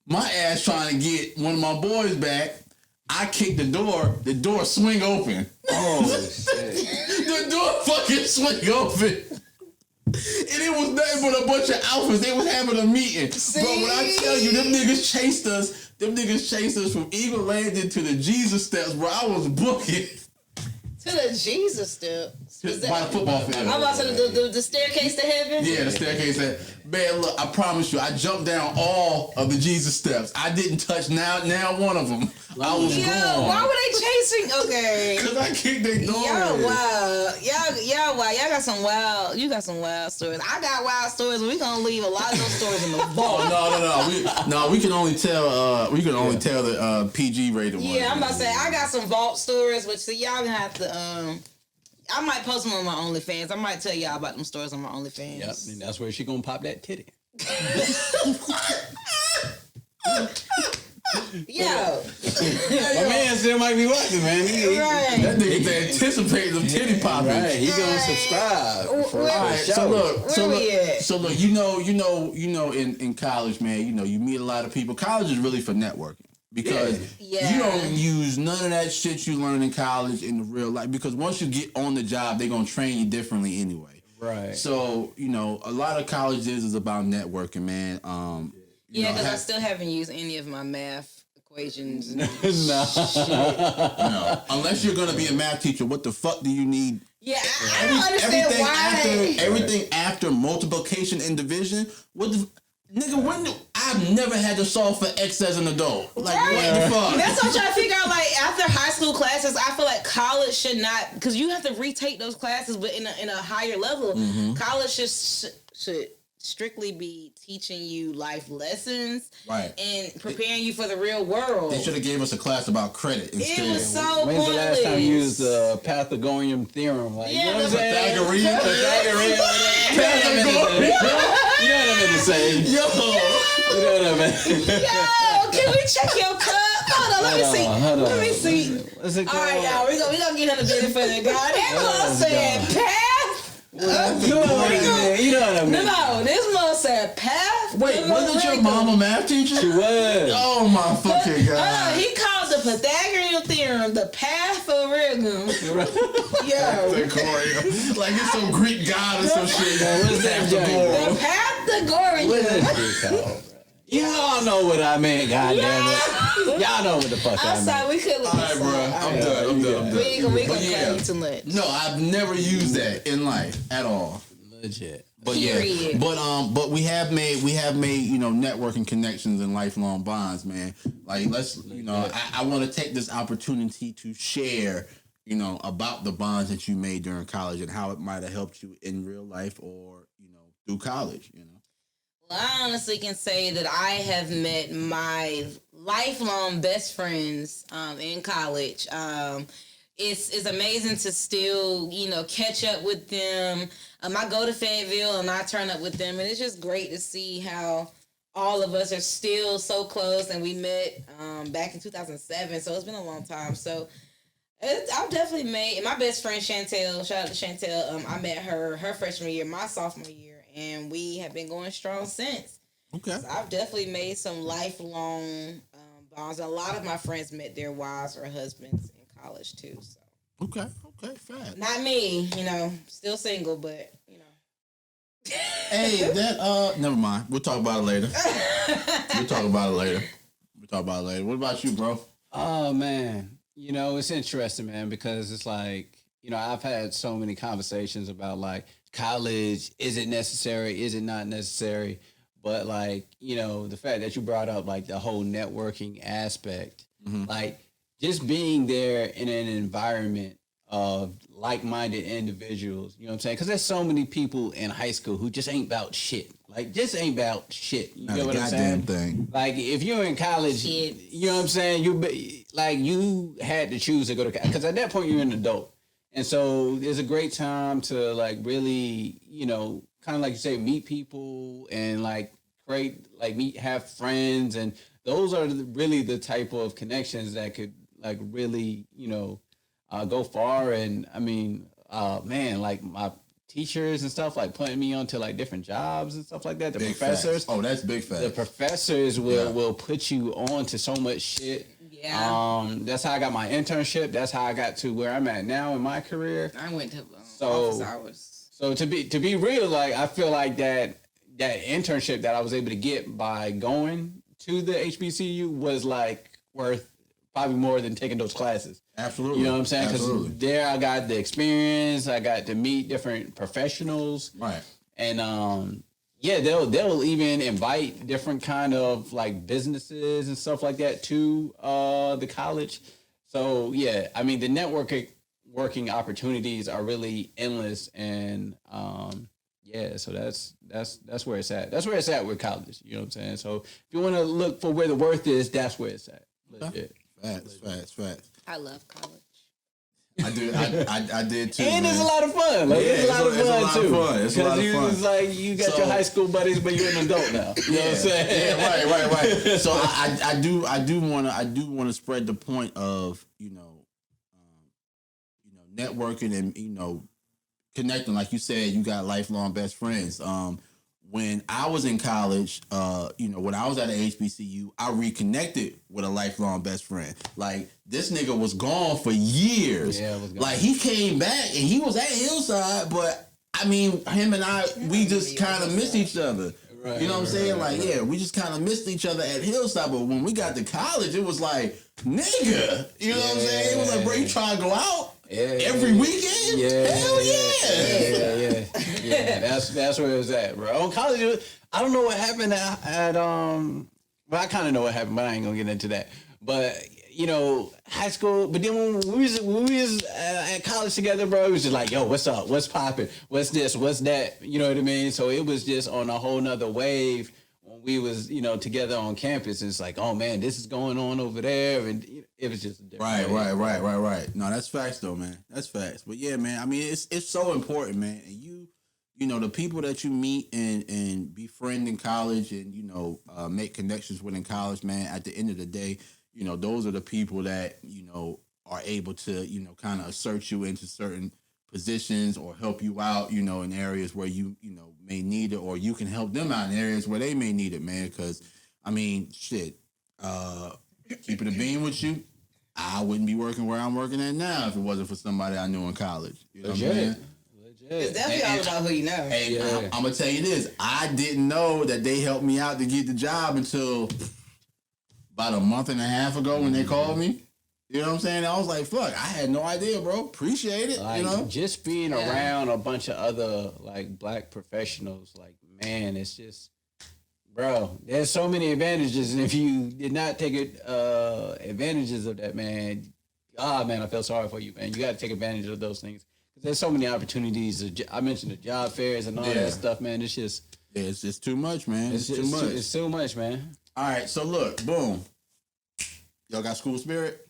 my ass trying to get one of my boys back, I kick the door swing open. Oh shit. The door fucking swing open. And it was nothing but a bunch of alphas. They was having a meeting. See? Bro, when I tell you, them niggas chased us from Eagle Landing to the Jesus Steps, bro. I was booking. To the Jesus Steps? By the football field. I'm about to say the staircase to heaven? Yeah, the staircase to heaven. Man, look, I promise you, I jumped down all of the Jesus Steps. I didn't touch now one of them. I was gone. Why were they chasing? Okay. Because I kicked their door. Y'all wild. Y'all wild. Y'all got some wild. You got some wild stories. I got wild stories. We gonna leave a lot of those stories in the vault. Oh no. We can only tell. We can only tell the PG rated one. Yeah, I'm about to say I got some vault stories, which so y'all gonna have to. I might post them on my OnlyFans. I might tell y'all about them stories on my OnlyFans. Yep, and that's where she gonna pop that titty. Yo. My man still might be watching, man. Right. That nigga's anticipating them titty popping. Right, he gonna subscribe. So look, you know, in college, man, you meet a lot of people. College is really for networking. Because you don't use none of that shit you learn in college in the real life. Because once you get on the job, they're going to train you differently anyway. Right. So, a lot of colleges is about networking, man. Because I still haven't used any of my math equations. And No, unless you're gonna be a math teacher, what the fuck do you need? Yeah, I don't understand why. Everything after multiplication and division. What the nigga? I've never had to solve for X as an adult. Like what the fuck? That's what I'm trying to figure out. Like after high school classes, I feel like college should not, because you have to retake those classes, but in a higher level. College should strictly be teaching you life lessons, right, and preparing you for the real world. They should have gave us a class about credit instead. It was so When's the last time you used the Pythagorean theorem? Like, yeah, you know what I'm saying? Pythagorean. You know what I meant to say. Yo, you know what I meant. Yo, can we check your cup? Hold on, let me see. Let me see. What's it All called? right, y'all, we gonna give him the benefit of the God. That mother said path. You know what I mean. No, this mother said path. wait, wasn't your mom a math teacher? She was. Oh my fucking god! He called the Pythagorean theorem the path of Rigum. Yeah, Like it's some Greek god or some shit. What's that the Pythagorean. What is this called? Y'all know what I meant, goddammit. Y'all know what the fuck I I'm meant. sorry, we couldn't. All right, bro. I'm done. We ain't gonna But play you too much. No, I've never used that in life at all. Legit. But Period. yeah, but we have made networking connections and lifelong bonds, man. Like I want to take this opportunity to share, about the bonds that you made during college and how it might have helped you in real life or through college. Well, I honestly can say that I have met my lifelong best friends in college. It's amazing to still, catch up with them. I go to Fayetteville and I turn up with them, and it's just great to see how all of us are still so close. And we met back in 2007, so it's been a long time. So I've definitely made my best friend Chantel. Shout out to Chantel. I met her freshman year, my sophomore year, and we have been going strong since. Okay, so I've definitely made some lifelong bonds. A lot of my friends met their wives or husbands in college too. So okay, fast. not me, still single, but Hey, never mind. We'll talk about it later. What about you, bro? Oh man, it's interesting, man, because it's like, I've had so many conversations about like college. Is it necessary? Is it not necessary? But like, the fact that you brought up like the whole networking aspect, like just being there in an environment of like-minded individuals, you know what I'm saying? Because there's so many people in high school who just ain't about shit. Like, just ain't about shit. You know what I'm saying? Thing. Like, if you're in college, you know what I'm saying? You had to choose to go to college. Because at that point, you're an adult. And so it's a great time to, like, really, kind of like you say, meet people and, like, have friends. And those are really the type of connections that could, like, really, go far. And I mean, man, like my teachers and stuff, like putting me onto like different jobs and stuff like that. The big professors. Facts. Oh, that's big facts. The professors will put you on to so much shit. yeah. That's how I got my internship. That's how I got to where I'm at now in my career. I went to office hours. So to be real, like I feel like that internship that I was able to get by going to the HBCU was like worth probably more than taking those classes. Absolutely. You know what I'm saying? Because there I got the experience. I got to meet different professionals. Right. And they'll even invite different kind of like businesses and stuff like that to the college. So yeah, I mean the working opportunities are really endless, and so that's where it's at. That's where it's at with college. You know what I'm saying? So if you want to look for where the worth is, that's where it's at. Legit. Facts. I love college. I did too. And man. it's a lot of fun. Like, it's a lot of fun too. It's a lot of fun. It's like you got your high school buddies, but you're an adult now. You know what I'm saying? Yeah, right. So I do want to spread the point of networking and connecting. Like you said, you got lifelong best friends. When I was in college, when I was at a HBCU, I reconnected with a lifelong best friend. Like, this nigga was gone for years. Yeah, was gone. Like, he came back and he was at Hillside, but I mean, him and I, we just kind of missed each other. You know what I'm saying? Like, yeah, we just kind of missed each other at Hillside, but when we got to college, it was like, nigga, you know what I'm saying? It was like, bro, you trying to go out every weekend? Hell yeah. That's where it was at, bro. On college, I don't know what happened at well, I kind of know what happened, but I ain't gonna get into that. But you know, high school. But then when we was at college together, bro, it was just like, yo, what's up? What's popping? What's this? What's that? You know what I mean? So it was just on a whole nother wave when we was, you know, together on campus. And it's like, oh man, this is going on over there, and it was just a different right. No, that's facts though, man. That's facts. But yeah, man. I mean, it's so important, man. And you know, the people that you meet and befriend in college, and you know, make connections with in college, man. At the end of the day, you know, those are the people that, you know, are able to, you know, kind of assert you into certain positions or help you out, you know, in areas where you know, may need it, or you can help them out in areas where they may need it, man. Because, I mean, shit, keeping it being with you, I wouldn't be working where I'm working at now if it wasn't for somebody I knew in college. You know what I'm saying? It's definitely all about who you know. Hey, I'm going to tell you this. I didn't know that they helped me out to get the job until about a month and a half ago when they called me. You know what I'm saying? I was like, fuck, I had no idea, bro. Appreciate it. Like, you know? Just being around a bunch of other, like, black professionals, like, man, it's just, bro, there's so many advantages. And if you did not take advantages of that, man, man, I feel sorry for you, man. You got to take advantage of those things. Because there's so many opportunities. I mentioned the job fairs and all that stuff, man. It's just... Yeah, it's just too much, man. It's too much. It's too much, man. All right, so look, boom. Y'all got school spirit?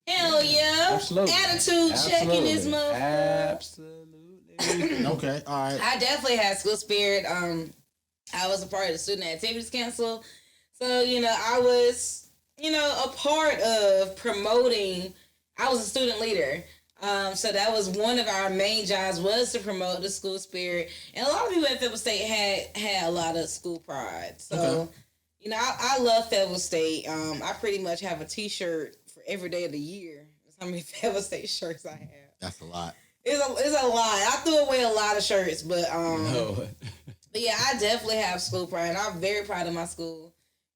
Hell yeah. Absolutely. Attitude check in this motherfucker. Absolutely. Okay, all right. I definitely had school spirit. I was a part of the Student Activities Council. So, you know, I was, you know, a part of promoting. I was a student leader. So that was one of our main jobs, was to promote the school spirit. And a lot of people at Fayetteville State had a lot of school pride. So, you know, I love Fayetteville State. I pretty much have a T-shirt for every day of the year. That's how many Fayetteville State shirts I have. That's a lot. It's a lot. I threw away a lot of shirts, but but yeah, I definitely have school pride. And I'm very proud of my school.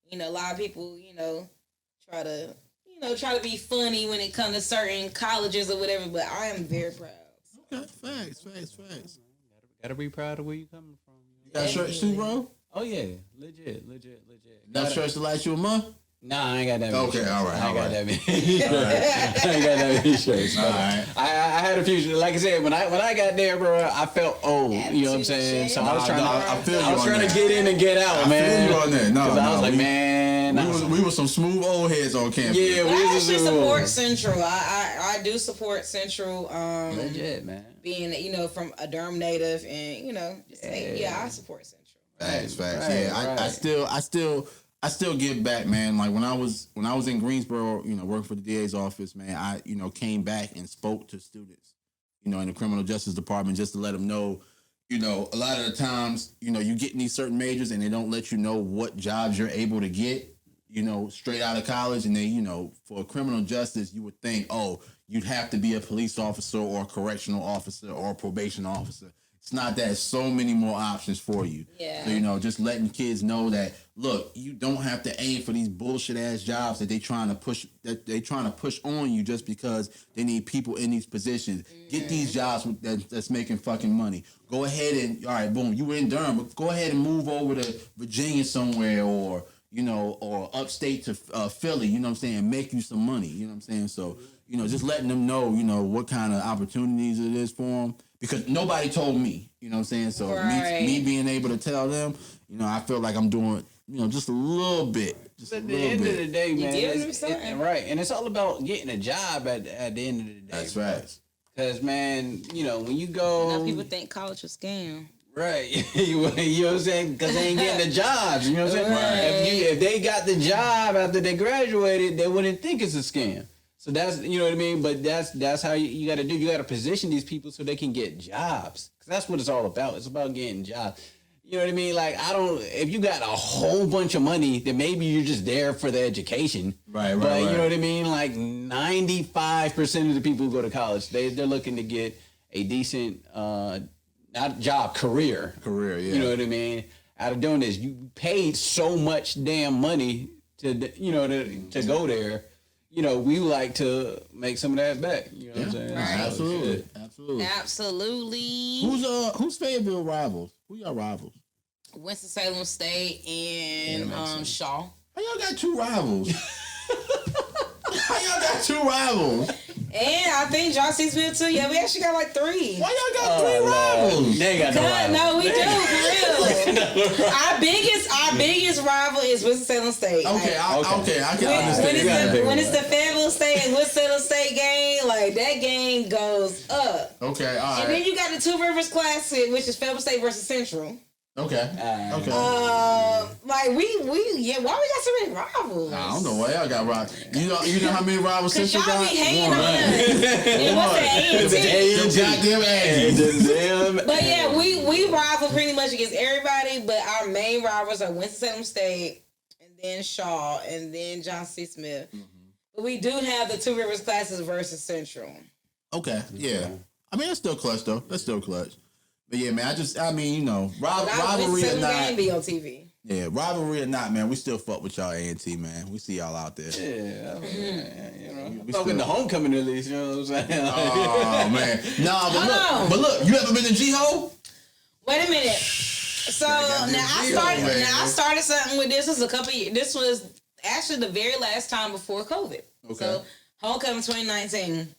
You know, a lot of people, you know, try to be funny when it comes to certain colleges or whatever, but I am very proud. Okay, facts. Gotta be proud of where you coming from. You got shirts too, bro? Oh yeah, legit. Got shirts to last you a month? Nah, I ain't got that many shirts. All right. I ain't got that many. I ain't got that many shirts. All right. I had a few. Like I said, when I got there, bro, I felt old. You know what I'm saying? So I was trying to get in and get out, man. I feel you on that. No, I was like, man, we were some smooth old heads on campus. Yeah, I actually support Central. I do support Central. Legit, man. Being, you know, from a Durham native, and you know, I support Central. Facts. Yeah, I still give back, man. Like when I was in Greensboro, you know, working for the DA's office, man, I, you know, came back and spoke to students, you know, in the criminal justice department, just to let them know, you know, a lot of the times, you know, you get in these certain majors and they don't let you know what jobs you're able to get, you know, straight out of college. And then, you know, for criminal justice, you would think, oh, you'd have to be a police officer or a correctional officer or a probation officer. It's not that. So many more options for you. Yeah. So, you know, just letting kids know that, look, you don't have to aim for these bullshit ass jobs that they trying to push on you just because they need people in these positions. Get these jobs that's making fucking money. Go ahead and, all right, boom, you were in Durham, but go ahead and move over to Virginia somewhere, or, you know, or upstate to Philly, you know what I'm saying, make you some money, you know what I'm saying? So, you know, just letting them know, you know, what kind of opportunities it is for them. Because nobody told me, you know what I'm saying? So me being able to tell them, you know, I feel like I'm doing, you know, just a little bit. At the end of the day, man, right. And it's all about getting a job at the end of the day. That's right. Because, man, you know, when you go... Now people think college is a scam. Right. You know what I'm saying? Because they ain't getting the jobs. You know what I'm saying? Right. If they got the job after they graduated, they wouldn't think it's a scam. So that's, you know what I mean? But that's how you got to do. You got to position these people so they can get jobs. Because that's what it's all about. It's about getting jobs. You know what I mean? Like, if you got a whole bunch of money, then maybe you're just there for the education. Right. But you know what I mean? Like 95% of the people who go to college, they're looking to get a decent, not job, career. Career, yeah. You know what I mean? out of doing this. You paid so much damn money to go there. We like to make some of that back. You know what I'm saying? Right. Absolutely. Who's Fayetteville rivals? Who y'all rivals? Winston-Salem State and Shaw. How y'all got two rivals? How y'all got two rivals? And I think John C. Smith too. Yeah, we actually got like 3. Why y'all got 3 rivals? They ain't got no rivals. No, we do, for real. Our biggest rival is Winston-Salem State. Okay, I can understand. When it's the Fayetteville State and Winston-Salem State game, like that game goes up. Okay, all right. And then you got the Two Rivers Classic, which is Fayetteville State versus Central. Okay. Like why we got so many rivals? I don't know why y'all got rivals. You know how many rivals Central got? Y'all be hating on us. And what's the A&T? But yeah, we rival pretty much against everybody, but our main rivals are Winston-Salem State, and then Shaw, and then John C. Smith. Mm-hmm. But we do have the Two Rivers Classes versus Central. Okay, yeah. I mean, that's still clutch, though. That's still clutch. But yeah, man, rivalry or not. Be on TV. Yeah, rivalry or not, man, we still fuck with y'all A&T, man. We see y'all out there. Yeah, we fucking the homecoming at least, you know what I'm saying? Oh man, but look, you ever been to G-Ho? Wait a minute. So I started something with this. This was a couple years. This was actually the very last time before COVID. Okay. So homecoming 2019.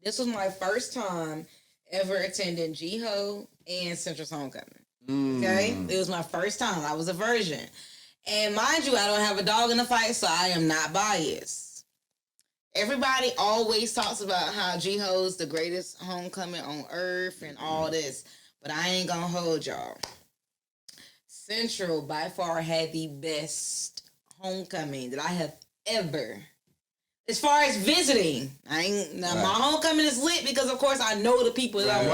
This was my first time ever attending G-Ho and Central's homecoming. Okay? It was my first time. I was a virgin. And mind you, I don't have a dog in the fight, so I am not biased. Everybody always talks about how G-Ho's the greatest homecoming on earth and all this, but I ain't gonna hold y'all. Central by far had the best homecoming that I have ever. As far as visiting, my homecoming is lit because, of course, I know the people. Right.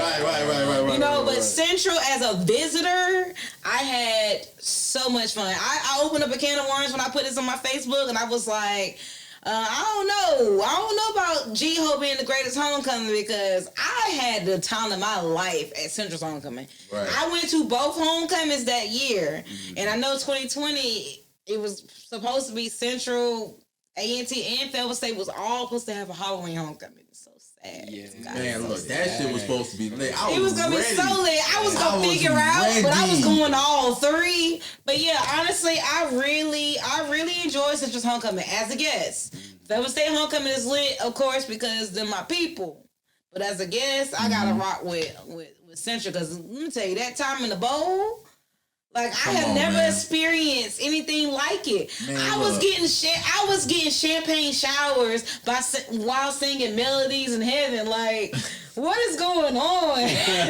But Central as a visitor, I had so much fun. I opened up a can of worms when I put this on my Facebook, and I was like, I don't know about G-Ho being the greatest homecoming because I had the time of my life at Central's homecoming. Right. I went to both homecomings that year, and I know 2020, it was supposed to be Central, A&T, and Fayetteville State was all supposed to have a Halloween homecoming. It's so sad. Yeah, man, look, that shit was supposed to be lit. It was going to be so lit. I was going to figure out, but I was going all 3. But yeah, honestly, I really enjoyed Central's homecoming as a guest. Fayetteville State homecoming is lit, of course, because they're my people. But as a guest, I got to rock with Central because let me tell you, that time in the bowl, like I have never experienced anything like it. Man, I was getting champagne showers while singing melodies in heaven. Like, what is going on? Shout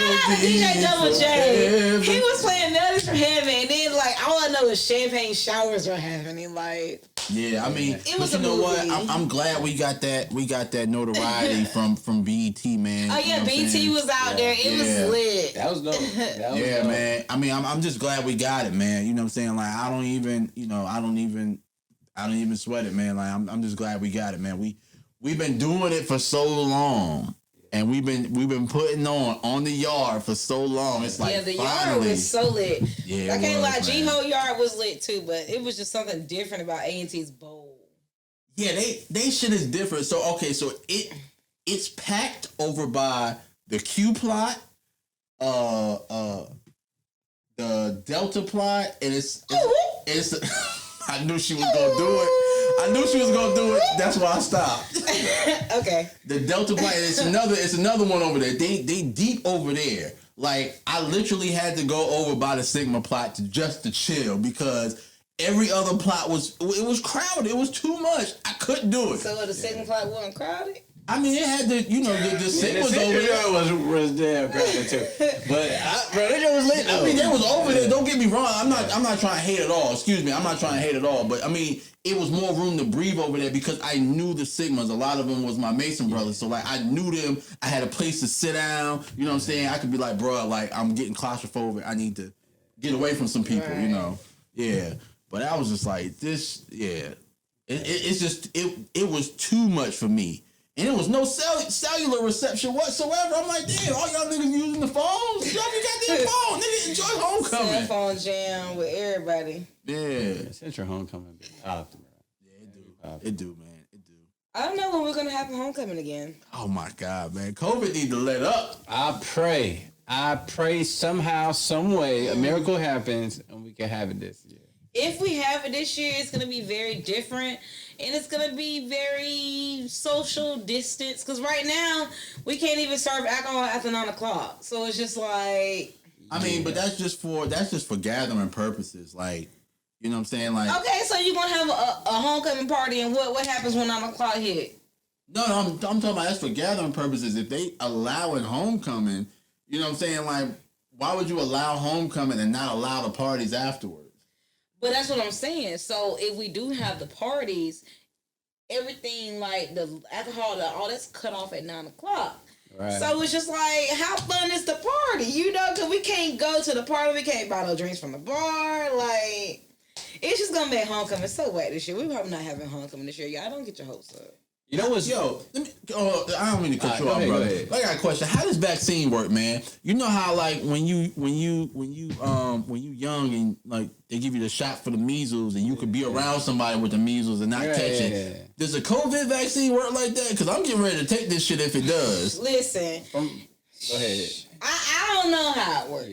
out to DJ Double J. He was playing melodies from heaven, and then all I know is champagne showers were happening. Yeah, I mean, but you know what? I'm glad we got that notoriety from BET, man. Oh yeah, BET was out there. It was lit. That was dope. Dope. Man. I mean, I'm just glad we got it, man. You know what I'm saying? Like, I don't even sweat it, man. Like, I'm just glad we got it, man. We've been doing it for so long. And we've been putting on the yard for so long. It's like the yard was so lit. Yeah, I can't lie, G-Ho yard was lit too, but it was just something different about A&T's bowl. Yeah, they shit is different. So it's packed over by the Q plot, the Delta plot, and it's I knew she was gonna do it. That's why I stopped. Okay. The Delta plot. It's another one over there. They deep over there. Like, I literally had to go over by the Sigma plot just to chill because every other plot was crowded. It was too much. I couldn't do it. So the Sigma plot wasn't crowded? I mean, it had the Sigmas over there. was damn crowded too. But it was lit though. I mean, they was over there. Don't get me wrong. I'm not trying to hate at all. Excuse me. I'm not trying to hate at all. But I mean, it was more room to breathe over there because I knew the Sigmas. A lot of them was my Mason brothers. So I knew them. I had a place to sit down. You know what I'm saying? I could be like, bro, I'm getting claustrophobic. I need to get away from some people. Right. You know? Yeah. But I was just like this. Yeah. It was too much for me. And there was no cellular reception whatsoever. I'm like, damn, all y'all niggas using the phones? Drop your goddamn phone. Nigga, enjoy homecoming. Cell phone jam with everybody. Yeah. Central homecoming be popped, bro. Yeah, it do, man. It do. I don't know when we're gonna have a homecoming again. Oh my God, man. COVID need to let up. I pray somehow, some way, a miracle happens and we can have it this year. If we have it this year, it's gonna be very different, and it's gonna be very social distance. Because right now we can't even serve alcohol after 9:00, so it's just like. I mean, but that's just for gathering purposes, like. You know what I'm saying? Like, okay, so you're gonna have a homecoming party, and what happens when 9:00 hit? No, I'm talking about that's for gathering purposes. If they allowing homecoming, you know what I'm saying? Like, why would you allow homecoming and not allow the parties afterwards? But that's what I'm saying. So if we do have the parties, everything like the alcohol, all that's cut off at 9:00. Right. So it's just like, how fun is the party? You know, because we can't go to the party, we can't buy no drinks from the bar, like. It's just gonna be a homecoming. So wet this year. We're probably not having homecoming this year. Y'all don't get your hopes up. You know what's I don't mean to cut you off, brother. I got a question. How does vaccine work, man? You know how like when you young and like they give you the shot for the measles and you could be around somebody with the measles and not catch it. Yeah. Does the COVID vaccine work like that? Because I'm getting ready to take this shit if it does. Listen. Go ahead. I don't know how it works.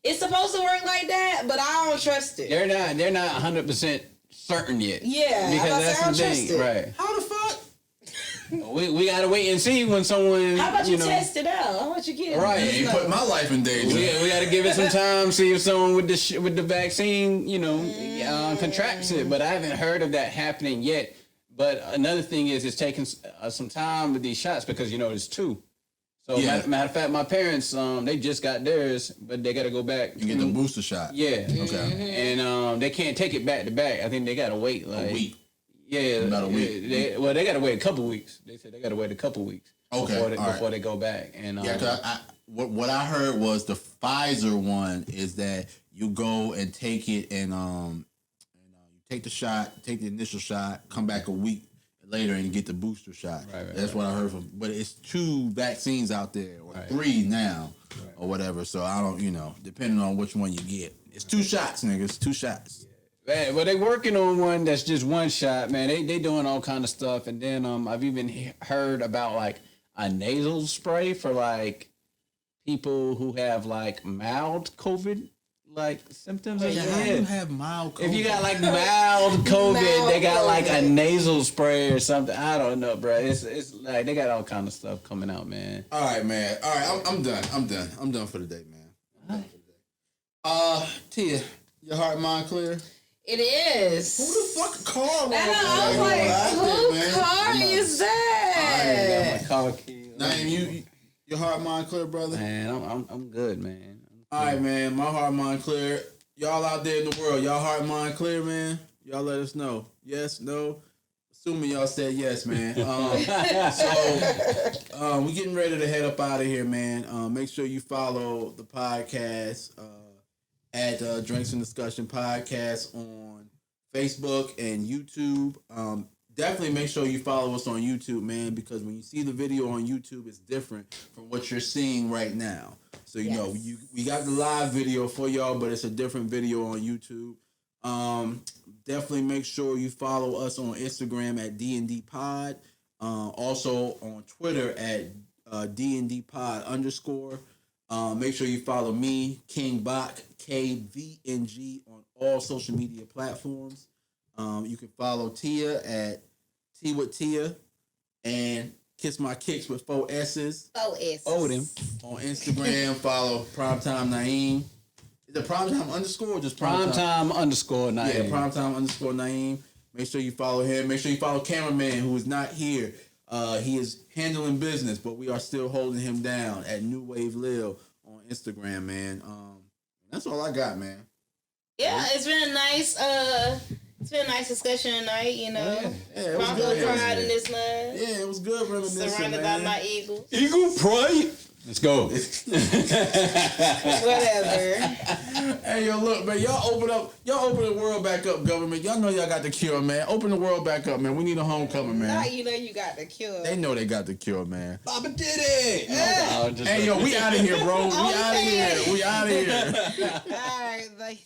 It's supposed to work like that, but I don't trust it. They're not 100% certain yet. Yeah, because that's the thing, right? How the fuck? We gotta wait and see when someone. How about you test it out? How about you get it? Right, you put my life in danger. We gotta give it some time. See if someone with the vaccine, contracts it. But I haven't heard of that happening yet. But another thing is, it's taking some time with these shots because it's two. So matter of fact, my parents they just got theirs, but they got to go back. You get the booster shot. Yeah. Okay. And they can't take it back to back. I think they got to wait like a week. Yeah. About a week. They got to wait a couple weeks. They said they got to wait a couple weeks. Okay. Before they go back. And Cause what I heard was the Pfizer one is that you go and take it and you take the shot, take the initial shot, come back a week later and get the booster shot. Right, that's what I heard from. But it's 2 vaccines out there, or 3 now, or whatever. So I don't, depending on which one you get, it's 2 shots, niggas. 2 shots. Man, well, they working on one that's just 1 shot, man. They doing all kind of stuff, and then I've even heard about like a nasal spray for like people who have like mild COVID. Like symptoms. How do you have mild COVID? If you got like mild COVID, they got like a nasal spray or something. I don't know, bro. It's like they got all kind of stuff coming out, man. All right, man. All right, I'm done. I'm done for the day, man. Tia, your heart, mind clear? It is. Who the fuck called? I was like, whose car is that? I got my car key. Naeem, your heart, mind clear, brother? Man, I'm good, man. All right, man. My heart, mind clear. Y'all out there in the world, y'all heart, mind clear, man? Y'all let us know. Yes, no? Assuming y'all said yes, man. So we getting ready to head up out of here, man. Make sure you follow the podcast at Drinks and Discussion Podcast on Facebook and YouTube. Definitely make sure you follow us on YouTube, man, because when you see the video on YouTube, it's different from what you're seeing right now. So, we got the live video for y'all, but it's a different video on YouTube. Definitely make sure you follow us on Instagram at DND Pod. Also on Twitter at DND Pod _. Make sure you follow me, King Bach, KVNG, on all social media platforms. You can follow Tia at T with Tia and Kiss My Kicks with 4 S's. 4 S's. Odom. On Instagram, follow Primetime Naeem. Is it Primetime _ or just Primetime _ Naeem? Yeah, Primetime _ Naeem. Make sure you follow him. Make sure you follow Cameraman, who is not here. He is handling business, but we are still holding him down at New Wave Lil on Instagram, man. That's all I got, man. Yeah, it's been a nice discussion tonight, Yeah, it was Bronco good. pride in this month. Yeah, it was good reminiscing, Surrounded man. by my Eagles. Eagle pride. Let's go. Whatever. Hey, Hey, yo, look, man, y'all open the world back up, government. Y'all know y'all got the cure, man. Open the world back up, man. We need a homecoming, man. Now you know you got the cure. They know they got the cure, man. Baba did it. No, Hey, yo, we out of here, bro. We out of here. We out of here. All right, like.